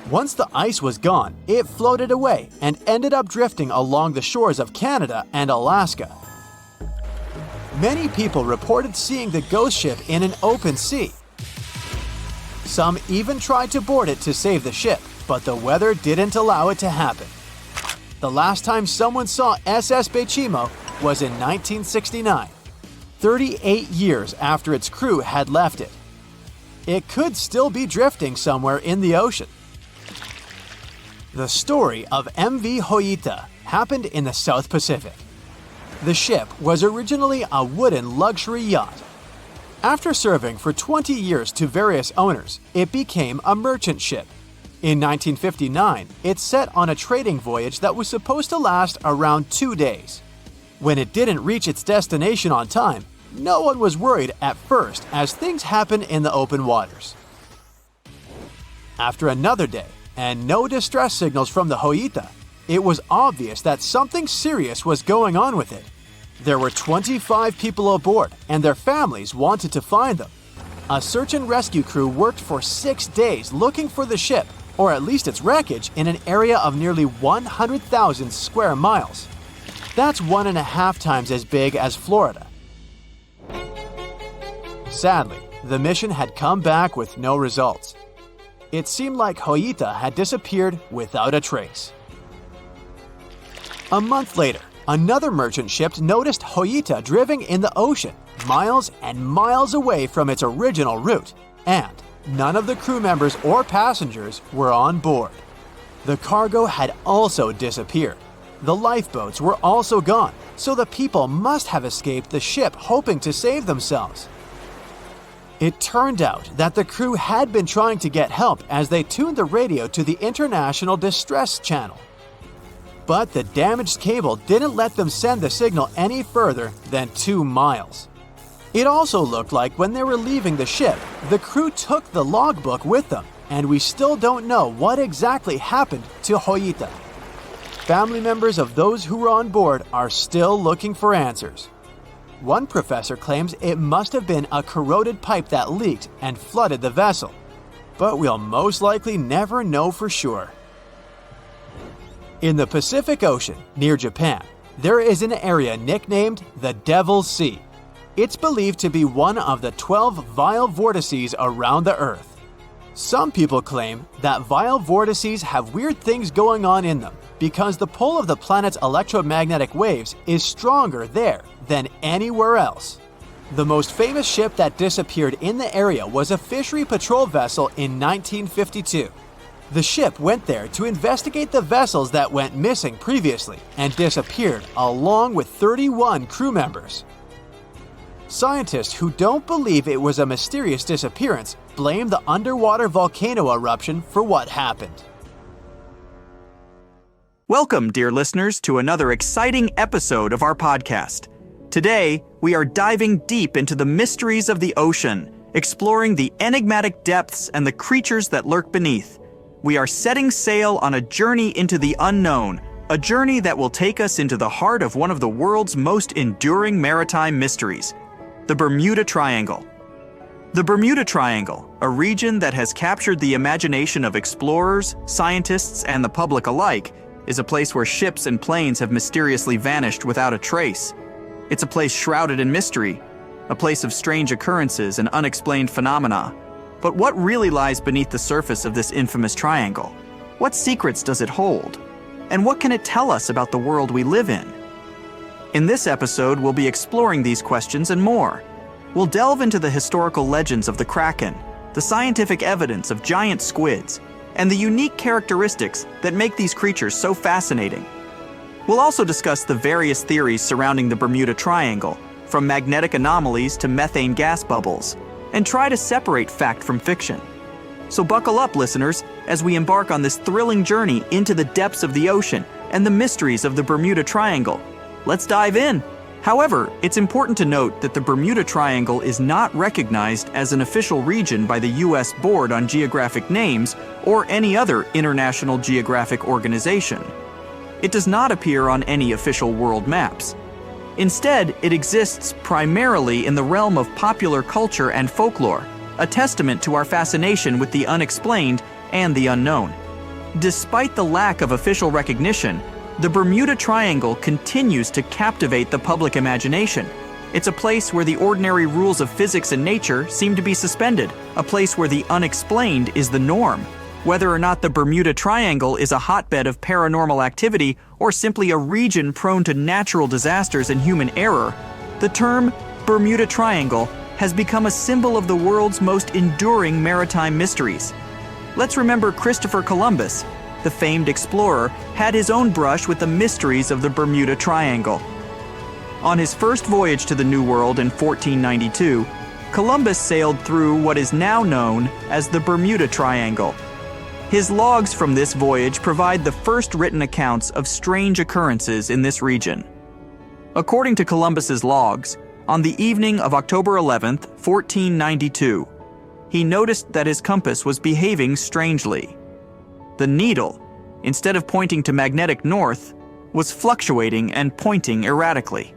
Once the ice was gone, it floated away and ended up drifting along the shores of Canada and Alaska. Many people reported seeing the ghost ship in an open sea. Some even tried to board it to save the ship, but the weather didn't allow it to happen. The last time someone saw SS Beijimo was in 1969, 38 years after its crew had left it. It could still be drifting somewhere in the ocean. The story of MV Hoita happened in the South Pacific. The ship was originally a wooden luxury yacht. After serving for 20 years to various owners, it became a merchant ship. In 1959, it set on a trading voyage that was supposed to last around 2 days. When it didn't reach its destination on time, no one was worried at first as things happen in the open waters. After another day, and no distress signals from the Hoita, it was obvious that something serious was going on with it. There were 25 people aboard, and their families wanted to find them. A search and rescue crew worked for 6 days looking for the ship, or at least its wreckage, in an area of nearly 100,000 square miles. That's 1.5 times as big as Florida. Sadly, the mission had come back with no results. It seemed like Hoita had disappeared without a trace. A month later, another merchant ship noticed Hoita drifting in the ocean, miles and miles away from its original route, and none of the crew members or passengers were on board. The cargo had also disappeared. The lifeboats were also gone, so the people must have escaped the ship hoping to save themselves. It turned out that the crew had been trying to get help as they tuned the radio to the International Distress Channel. But the damaged cable didn't let them send the signal any further than 2 miles. It also looked like when they were leaving the ship, the crew took the logbook with them, and we still don't know what exactly happened to Hoita. Family members of those who were on board are still looking for answers. One professor claims it must have been a corroded pipe that leaked and flooded the vessel, but we'll most likely never know for sure. In the Pacific Ocean, near Japan, there is an area nicknamed the Devil's Sea. It's believed to be one of the 12 vile vortices around the Earth. Some people claim that vile vortices have weird things going on in them because the pull of the planet's electromagnetic waves is stronger there than anywhere else. The most famous ship that disappeared in the area was a fishery patrol vessel in 1952. The ship went there to investigate the vessels that went missing previously and disappeared along with 31 crew members. Scientists who don't believe it was a mysterious disappearance blame the underwater volcano eruption for what happened. Welcome, dear listeners, to another exciting episode of our podcast. Today, we are diving deep into the mysteries of the ocean, exploring the enigmatic depths and the creatures that lurk beneath. We are setting sail on a journey into the unknown, a journey that will take us into the heart of one of the world's most enduring maritime mysteries, the Bermuda Triangle. The Bermuda Triangle, a region that has captured the imagination of explorers, scientists, and the public alike, is a place where ships and planes have mysteriously vanished without a trace. It's a place shrouded in mystery, a place of strange occurrences and unexplained phenomena. But what really lies beneath the surface of this infamous triangle? What secrets does it hold? And what can it tell us about the world we live in? In this episode, we'll be exploring these questions and more. We'll delve into the historical legends of the Kraken, the scientific evidence of giant squids, and the unique characteristics that make these creatures so fascinating. We'll also discuss the various theories surrounding the Bermuda Triangle, from magnetic anomalies to methane gas bubbles, and try to separate fact from fiction. So buckle up, listeners, as we embark on this thrilling journey into the depths of the ocean and the mysteries of the Bermuda Triangle. Let's dive in. However, it's important to note that the Bermuda Triangle is not recognized as an official region by the U.S. Board on Geographic Names or any other international geographic organization. It does not appear on any official world maps. Instead, it exists primarily in the realm of popular culture and folklore, a testament to our fascination with the unexplained and the unknown. Despite the lack of official recognition, the Bermuda Triangle continues to captivate the public imagination. It's a place where the ordinary rules of physics and nature seem to be suspended, a place where the unexplained is the norm. Whether or not the Bermuda Triangle is a hotbed of paranormal activity or simply a region prone to natural disasters and human error, the term Bermuda Triangle has become a symbol of the world's most enduring maritime mysteries. Let's remember Christopher Columbus, the famed explorer, had his own brush with the mysteries of the Bermuda Triangle. On his first voyage to the New World in 1492, Columbus sailed through what is now known as the Bermuda Triangle. His logs from this voyage provide the first written accounts of strange occurrences in this region. According to Columbus's logs, on the evening of October 11th, 1492, he noticed that his compass was behaving strangely. The needle, instead of pointing to magnetic north, was fluctuating and pointing erratically.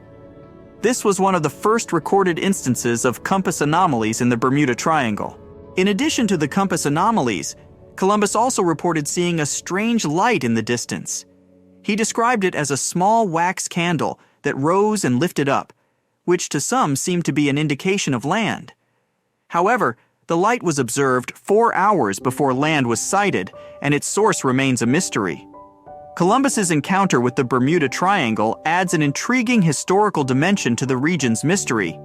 This was one of the first recorded instances of compass anomalies in the Bermuda Triangle. In addition to the compass anomalies, Columbus also reported seeing a strange light in the distance. He described it as a small wax candle that rose and lifted up, which to some seemed to be an indication of land. However, the light was observed 4 hours before land was sighted, and its source remains a mystery. Columbus's encounter with the Bermuda Triangle adds an intriguing historical dimension to the region's mystery.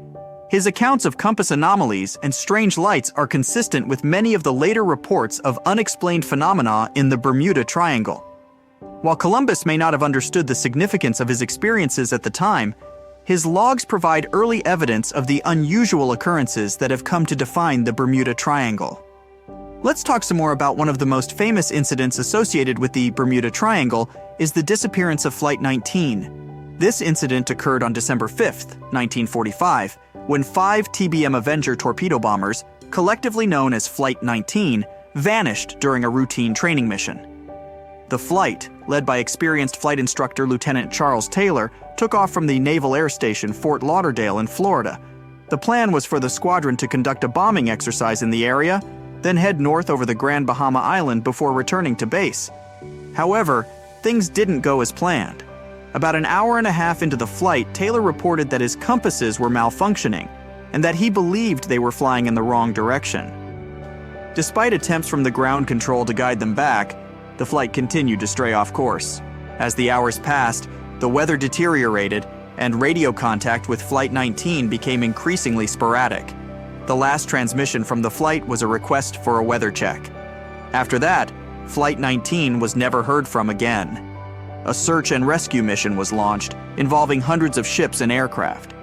His accounts of compass anomalies and strange lights are consistent with many of the later reports of unexplained phenomena in the Bermuda Triangle. While Columbus may not have understood the significance of his experiences at the time, his logs provide early evidence of the unusual occurrences that have come to define the Bermuda Triangle. Let's talk some more about one of the most famous incidents associated with the Bermuda Triangle is the disappearance of Flight 19. This incident occurred on December 5th, 1945, when 5 TBM Avenger torpedo bombers, collectively known as Flight 19, vanished during a routine training mission. The flight, led by experienced flight instructor Lieutenant Charles Taylor, took off from the Naval Air Station Fort Lauderdale in Florida. The plan was for the squadron to conduct a bombing exercise in the area, then head north over the Grand Bahama Island before returning to base. However, things didn't go as planned. About an hour and a half into the flight, Taylor reported that his compasses were malfunctioning and that he believed they were flying in the wrong direction. Despite attempts from the ground control to guide them back, the flight continued to stray off course. As the hours passed, the weather deteriorated and radio contact with Flight 19 became increasingly sporadic. The last transmission from the flight was a request for a weather check. After that, Flight 19 was never heard from again. A search and rescue mission was launched, involving hundreds of ships and aircraft.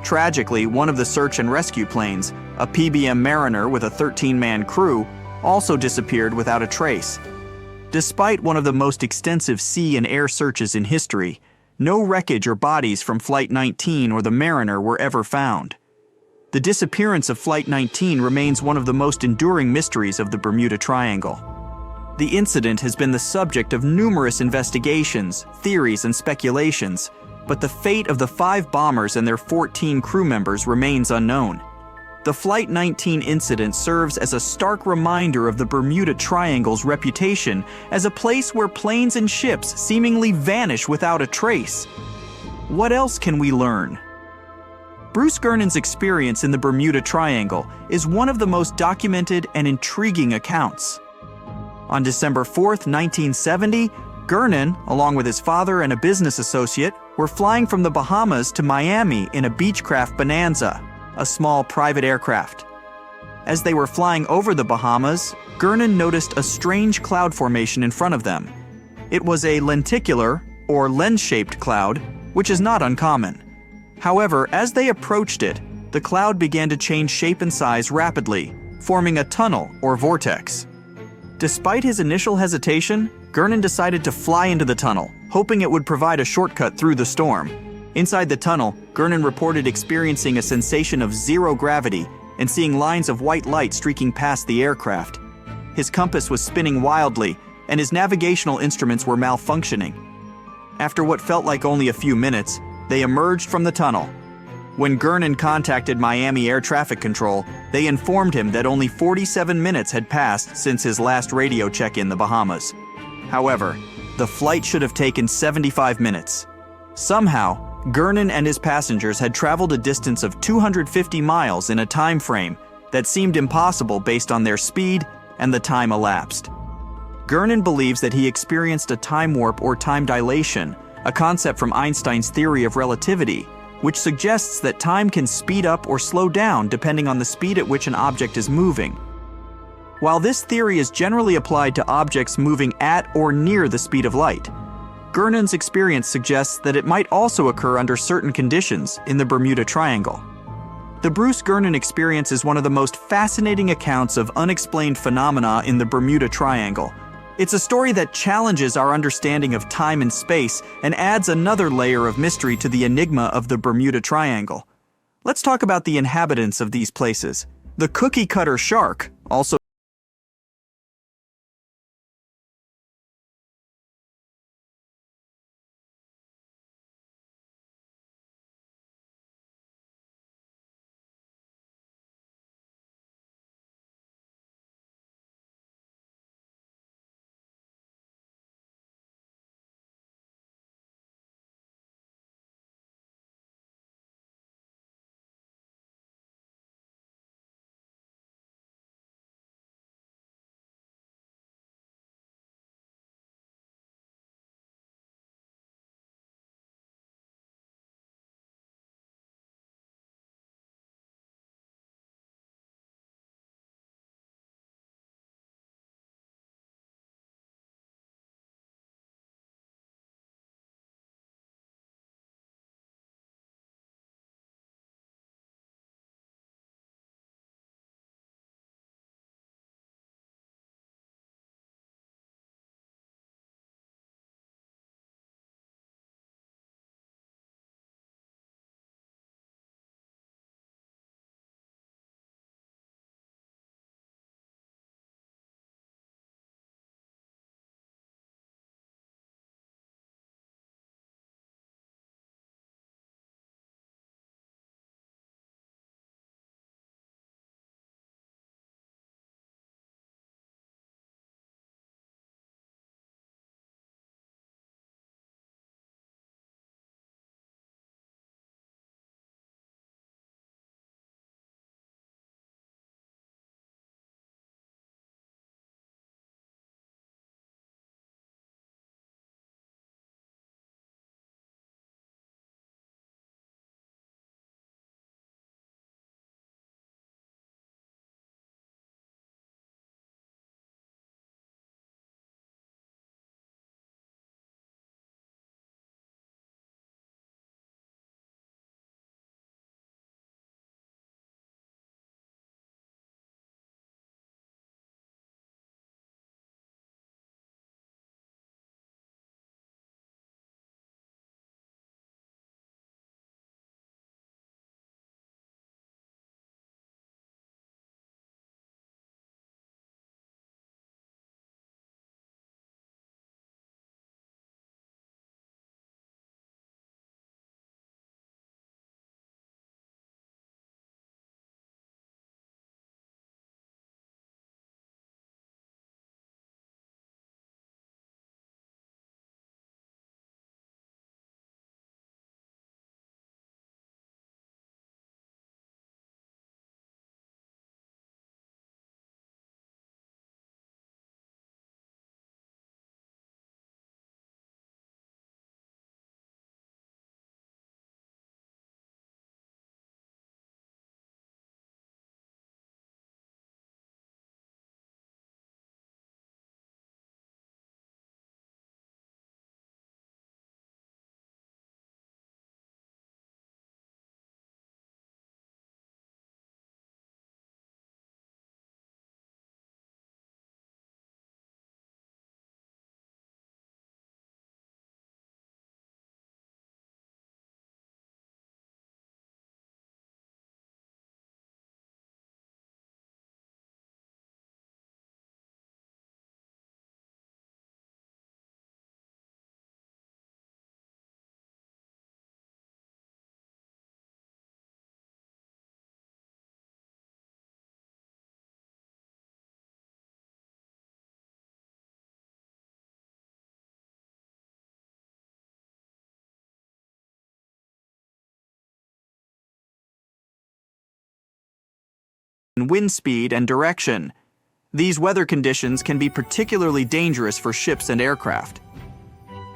Tragically, one of the search and rescue planes, a PBM Mariner with a 13-man crew, also disappeared without a trace. Despite one of the most extensive sea and air searches in history, no wreckage or bodies from Flight 19 or the Mariner were ever found. The disappearance of Flight 19 remains one of the most enduring mysteries of the Bermuda Triangle. The incident has been the subject of numerous investigations, theories, and speculations, but the fate of the 5 bombers and their 14 crew members remains unknown. The Flight 19 incident serves as a stark reminder of the Bermuda Triangle's reputation as a place where planes and ships seemingly vanish without a trace. What else can we learn? Bruce Gernon's experience in the Bermuda Triangle is one of the most documented and intriguing accounts. On December 4th, 1970, Gernon, along with his father and a business associate, were flying from the Bahamas to Miami in a Beechcraft Bonanza, a small private aircraft. As they were flying over the Bahamas, Gernon noticed a strange cloud formation in front of them. It was a lenticular, or lens-shaped cloud, which is not uncommon. However, as they approached it, the cloud began to change shape and size rapidly, forming a tunnel or vortex. Despite his initial hesitation, Gernon decided to fly into the tunnel, hoping it would provide a shortcut through the storm. Inside the tunnel, Gernon reported experiencing a sensation of zero gravity and seeing lines of white light streaking past the aircraft. His compass was spinning wildly, and his navigational instruments were malfunctioning. After what felt like only a few minutes, they emerged from the tunnel. When Gernon contacted Miami Air Traffic Control, they informed him that only 47 minutes had passed since his last radio check in the Bahamas. However, the flight should have taken 75 minutes. Somehow, Gernon and his passengers had traveled a distance of 250 miles in a time frame that seemed impossible based on their speed and the time elapsed. Gernon believes that he experienced a time warp or time dilation, a concept from Einstein's theory of relativity, which suggests that time can speed up or slow down depending on the speed at which an object is moving. While this theory is generally applied to objects moving at or near the speed of light, Gernon's experience suggests that it might also occur under certain conditions in the Bermuda Triangle. The Bruce Gernon experience is one of the most fascinating accounts of unexplained phenomena in the Bermuda Triangle. It's a story that challenges our understanding of time and space and adds another layer of mystery to the enigma of the Bermuda Triangle. Let's talk about the inhabitants of these places. The cookie-cutter shark, also wind speed and direction. These weather conditions can be particularly dangerous for ships and aircraft.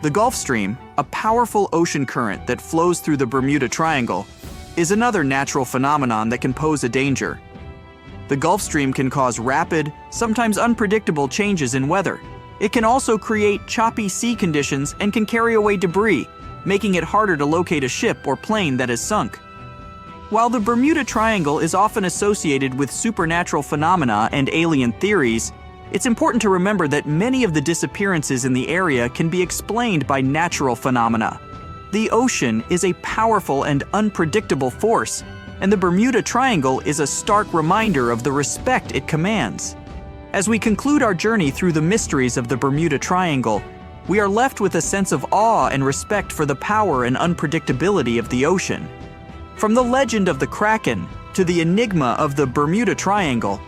The Gulf Stream, a powerful ocean current that flows through the Bermuda Triangle, is another natural phenomenon that can pose a danger. The Gulf Stream can cause rapid, sometimes unpredictable changes in weather. It can also create choppy sea conditions and can carry away debris, making it harder to locate a ship or plane that is sunk. While the Bermuda Triangle is often associated with supernatural phenomena and alien theories, it's important to remember that many of the disappearances in the area can be explained by natural phenomena. The ocean is a powerful and unpredictable force, and the Bermuda Triangle is a stark reminder of the respect it commands. As we conclude our journey through the mysteries of the Bermuda Triangle, we are left with a sense of awe and respect for the power and unpredictability of the ocean. From the legend of the Kraken to the enigma of the Bermuda Triangle,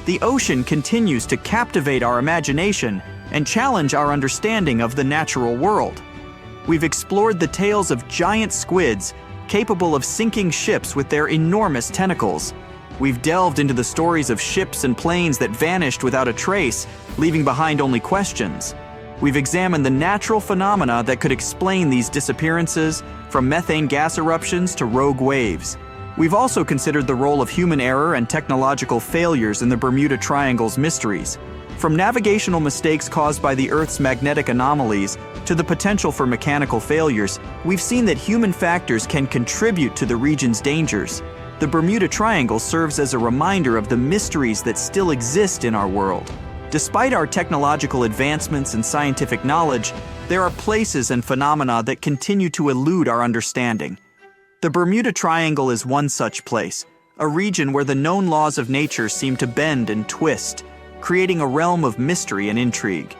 the ocean continues to captivate our imagination and challenge our understanding of the natural world. We've explored the tales of giant squids capable of sinking ships with their enormous tentacles. We've delved into the stories of ships and planes that vanished without a trace, leaving behind only questions. We've examined the natural phenomena that could explain these disappearances, from methane gas eruptions to rogue waves. We've also considered the role of human error and technological failures in the Bermuda Triangle's mysteries. From navigational mistakes caused by the Earth's magnetic anomalies to the potential for mechanical failures, we've seen that human factors can contribute to the region's dangers. The Bermuda Triangle serves as a reminder of the mysteries that still exist in our world. Despite our technological advancements and scientific knowledge, there are places and phenomena that continue to elude our understanding. The Bermuda Triangle is one such place, a region where the known laws of nature seem to bend and twist, creating a realm of mystery and intrigue.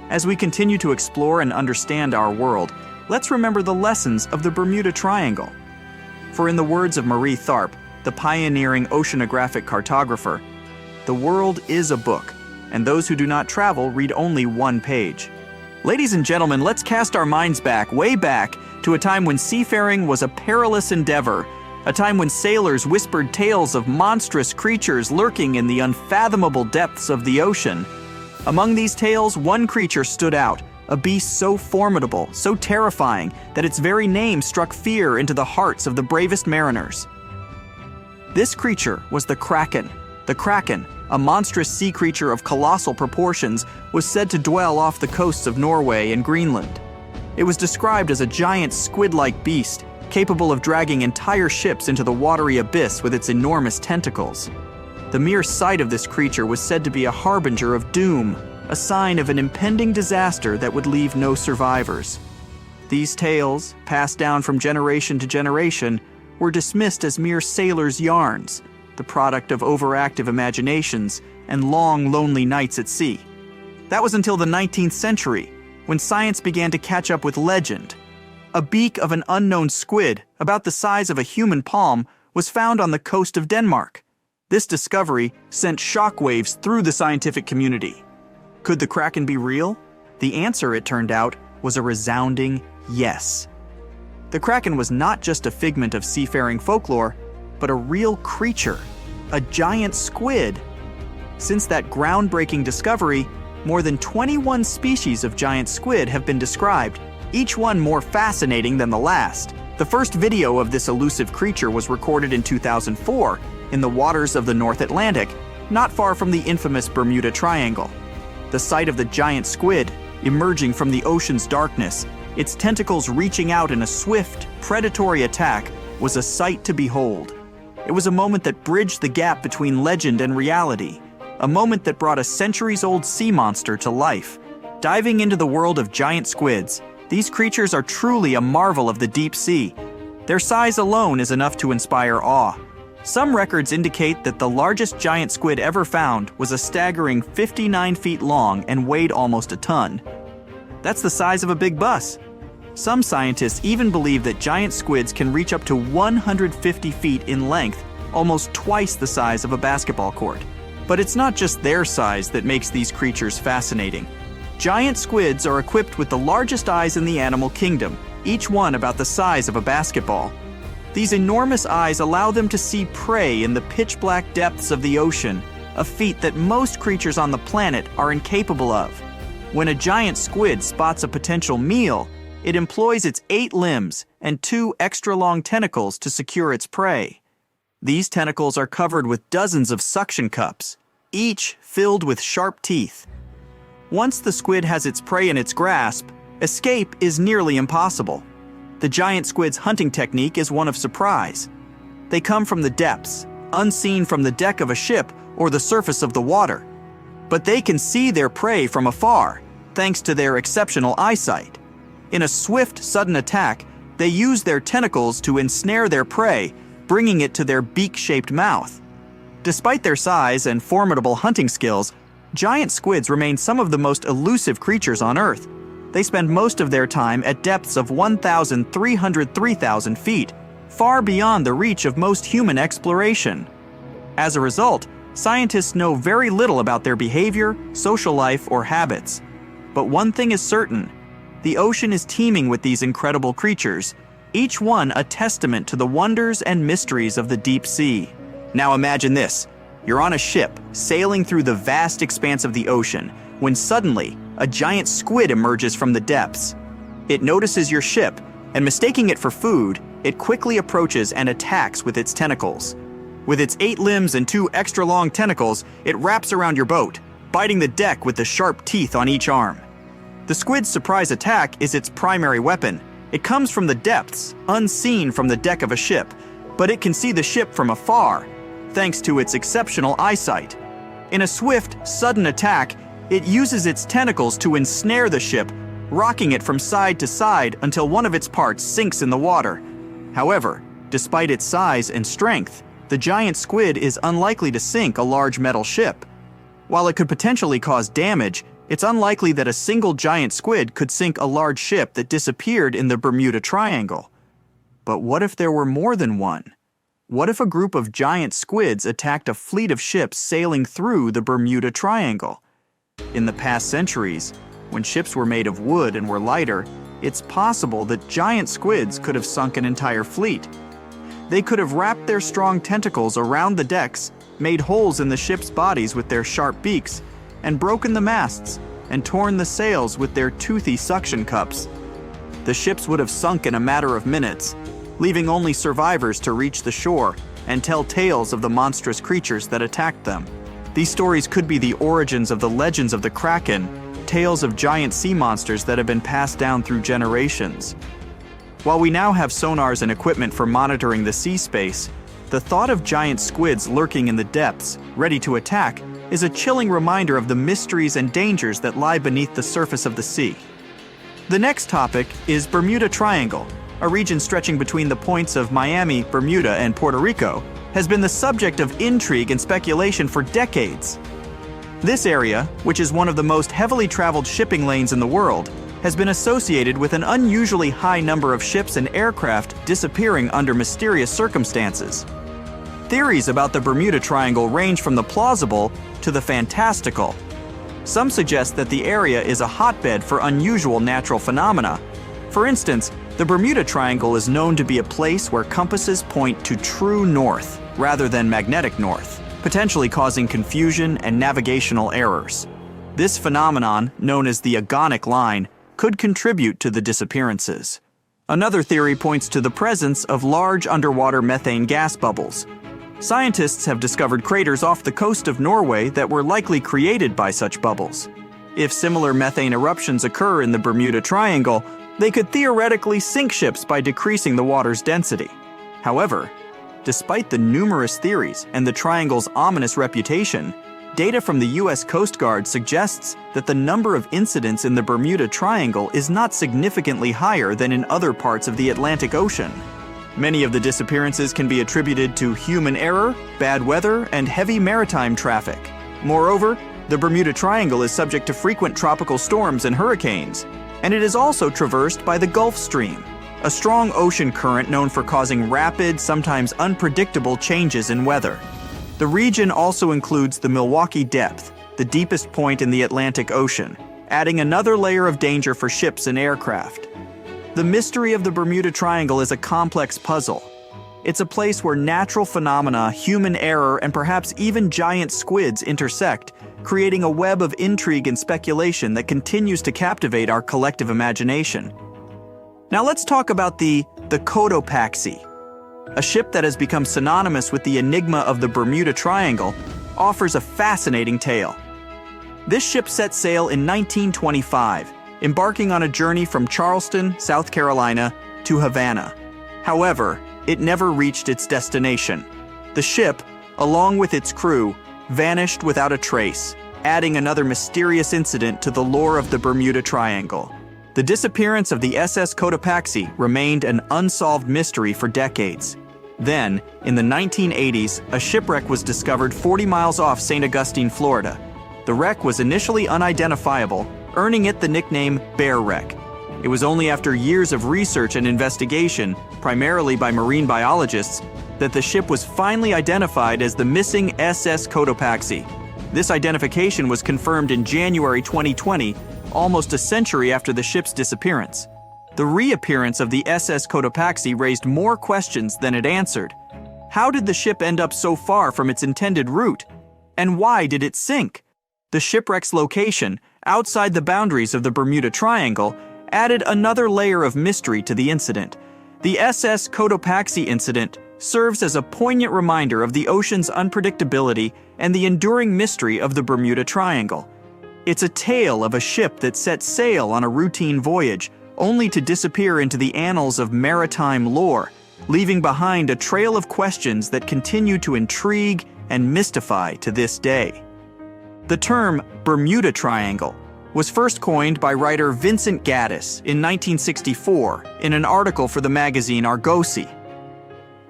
As we continue to explore and understand our world, let's remember the lessons of the Bermuda Triangle. For in the words of Marie Tharp, the pioneering oceanographic cartographer, "The world is a book, and those who do not travel read only one page." Ladies and gentlemen, let's cast our minds back, way back, to a time when seafaring was a perilous endeavor, a time when sailors whispered tales of monstrous creatures lurking in the unfathomable depths of the ocean. Among these tales, one creature stood out, a beast so formidable, so terrifying, that its very name struck fear into the hearts of the bravest mariners. This creature was the Kraken. The Kraken, a monstrous sea creature of colossal proportions, was said to dwell off the coasts of Norway and Greenland. It was described as a giant squid-like beast, capable of dragging entire ships into the watery abyss with its enormous tentacles. The mere sight of this creature was said to be a harbinger of doom, a sign of an impending disaster that would leave no survivors. These tales, passed down from generation to generation, were dismissed as mere sailors' yarns, the product of overactive imaginations and long, lonely nights at sea. That was until the 19th century, when science began to catch up with legend. A beak of an unknown squid, about the size of a human palm, was found on the coast of Denmark. This discovery sent shockwaves through the scientific community. Could the Kraken be real? The answer, it turned out, was a resounding yes. The Kraken was not just a figment of seafaring folklore, but a real creature, a giant squid. Since that groundbreaking discovery, more than 21 species of giant squid have been described, each one more fascinating than the last. The first video of this elusive creature was recorded in 2004 in the waters of the North Atlantic, not far from the infamous Bermuda Triangle. The sight of the giant squid emerging from the ocean's darkness, its tentacles reaching out in a swift, predatory attack, was a sight to behold. It was a moment that bridged the gap between legend and reality, a moment that brought a centuries-old sea monster to life. Diving into the world of giant squids, these creatures are truly a marvel of the deep sea. Their size alone is enough to inspire awe. Some records indicate that the largest giant squid ever found was a staggering 59 feet long and weighed almost a ton. That's the size of a big bus. Some scientists even believe that giant squids can reach up to 150 feet in length, almost twice the size of a basketball court. But it's not just their size that makes these creatures fascinating. Giant squids are equipped with the largest eyes in the animal kingdom, each one about the size of a basketball. These enormous eyes allow them to see prey in the pitch-black depths of the ocean, a feat that most creatures on the planet are incapable of. When a giant squid spots a potential meal, it employs its 8 limbs and 2 extra-long tentacles to secure its prey. These tentacles are covered with dozens of suction cups, each filled with sharp teeth. Once the squid has its prey in its grasp, escape is nearly impossible. The giant squid's hunting technique is one of surprise. They come from the depths, unseen from the deck of a ship or the surface of the water. But they can see their prey from afar, thanks to their exceptional eyesight. In a swift, sudden attack, they use their tentacles to ensnare their prey, bringing it to their beak-shaped mouth. Despite their size and formidable hunting skills, giant squids remain some of the most elusive creatures on Earth. They spend most of their time at depths of 1,303,000 feet, far beyond the reach of most human exploration. As a result, scientists know very little about their behavior, social life, or habits. But one thing is certain: the ocean is teeming with these incredible creatures, each one a testament to the wonders and mysteries of the deep sea. Now imagine this: you're on a ship, sailing through the vast expanse of the ocean, when suddenly, a giant squid emerges from the depths. It notices your ship, and mistaking it for food, it quickly approaches and attacks with its tentacles. With its 8 limbs and 2 extra-long tentacles, it wraps around your boat, biting the deck with the sharp teeth on each arm. The squid's surprise attack is its primary weapon. It comes from the depths, unseen from the deck of a ship, but it can see the ship from afar, thanks to its exceptional eyesight. In a swift, sudden attack, it uses its tentacles to ensnare the ship, rocking it from side to side until one of its parts sinks in the water. However, despite its size and strength, the giant squid is unlikely to sink a large metal ship. While it could potentially cause damage, it's unlikely that a single giant squid could sink a large ship that disappeared in the Bermuda Triangle. But what if there were more than one? What if a group of giant squids attacked a fleet of ships sailing through the Bermuda Triangle? In the past centuries, when ships were made of wood and were lighter, it's possible that giant squids could have sunk an entire fleet. They could have wrapped their strong tentacles around the decks, made holes in the ship's bodies with their sharp beaks, and broken the masts and torn the sails with their toothy suction cups. The ships would have sunk in a matter of minutes, leaving only survivors to reach the shore and tell tales of the monstrous creatures that attacked them. These stories could be the origins of the legends of the Kraken, tales of giant sea monsters that have been passed down through generations. While we now have sonars and equipment for monitoring the sea space, the thought of giant squids lurking in the depths, ready to attack, is a chilling reminder of the mysteries and dangers that lie beneath the surface of the sea. The next topic is Bermuda Triangle, a region stretching between the points of Miami, Bermuda, and Puerto Rico, has been the subject of intrigue and speculation for decades. This area, which is one of the most heavily traveled shipping lanes in the world, has been associated with an unusually high number of ships and aircraft disappearing under mysterious circumstances. Theories about the Bermuda Triangle range from the plausible to the fantastical. Some suggest that the area is a hotbed for unusual natural phenomena. For instance, the Bermuda Triangle is known to be a place where compasses point to true north rather than magnetic north, potentially causing confusion and navigational errors. This phenomenon, known as the Oceanic line, could contribute to the disappearances. Another theory points to the presence of large underwater methane gas bubbles. Scientists have discovered craters off the coast of Norway that were likely created by such bubbles. If similar methane eruptions occur in the Bermuda Triangle, they could theoretically sink ships by decreasing the water's density. However, despite the numerous theories and the triangle's ominous reputation, data from the U.S. Coast Guard suggests that the number of incidents in the Bermuda Triangle is not significantly higher than in other parts of the Atlantic Ocean. Many of the disappearances can be attributed to human error, bad weather, and heavy maritime traffic. Moreover, the Bermuda Triangle is subject to frequent tropical storms and hurricanes, and it is also traversed by the Gulf Stream, a strong ocean current known for causing rapid, sometimes unpredictable changes in weather. The region also includes the Milwaukee Depth, the deepest point in the Atlantic Ocean, adding another layer of danger for ships and aircraft. The mystery of the Bermuda Triangle is a complex puzzle. It's a place where natural phenomena, human error, and perhaps even giant squids intersect, creating a web of intrigue and speculation that continues to captivate our collective imagination. Now let's talk about the Cotopaxi. A ship that has become synonymous with the enigma of the Bermuda Triangle, offers a fascinating tale. This ship set sail in 1925, embarking on a journey from Charleston, South Carolina, to Havana. However, it never reached its destination. The ship, along with its crew, vanished without a trace, adding another mysterious incident to the lore of the Bermuda Triangle. The disappearance of the SS Cotopaxi remained an unsolved mystery for decades. Then, in the 1980s, a shipwreck was discovered 40 miles off St. Augustine, Florida. The wreck was initially unidentifiable, earning it the nickname Bear Wreck. It was only after years of research and investigation, primarily by marine biologists, that the ship was finally identified as the missing SS Cotopaxi. This identification was confirmed in January 2020, almost a century after the ship's disappearance. The reappearance of the SS Cotopaxi raised more questions than it answered. How did the ship end up so far from its intended route? And why did it sink? The shipwreck's location, outside the boundaries of the Bermuda Triangle, added another layer of mystery to the incident. The SS Cotopaxi incident serves as a poignant reminder of the ocean's unpredictability and the enduring mystery of the Bermuda Triangle. It's a tale of a ship that set sail on a routine voyage, only to disappear into the annals of maritime lore, leaving behind a trail of questions that continue to intrigue and mystify to this day. The term Bermuda Triangle was first coined by writer Vincent Gaddis in 1964 in an article for the magazine Argosy.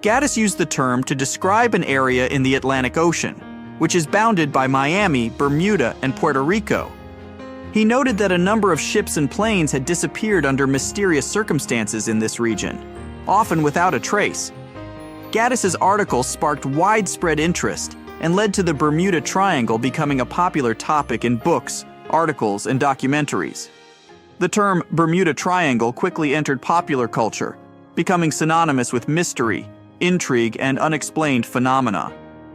Gaddis used the term to describe an area in the Atlantic Ocean, which is bounded by Miami, Bermuda, and Puerto Rico. He noted that a number of ships and planes had disappeared under mysterious circumstances in this region, often without a trace. Gaddis's article sparked widespread interest and led to the Bermuda Triangle becoming a popular topic in books, articles, and documentaries. The term Bermuda Triangle quickly entered popular culture, becoming synonymous with mystery, intrigue, and unexplained phenomena.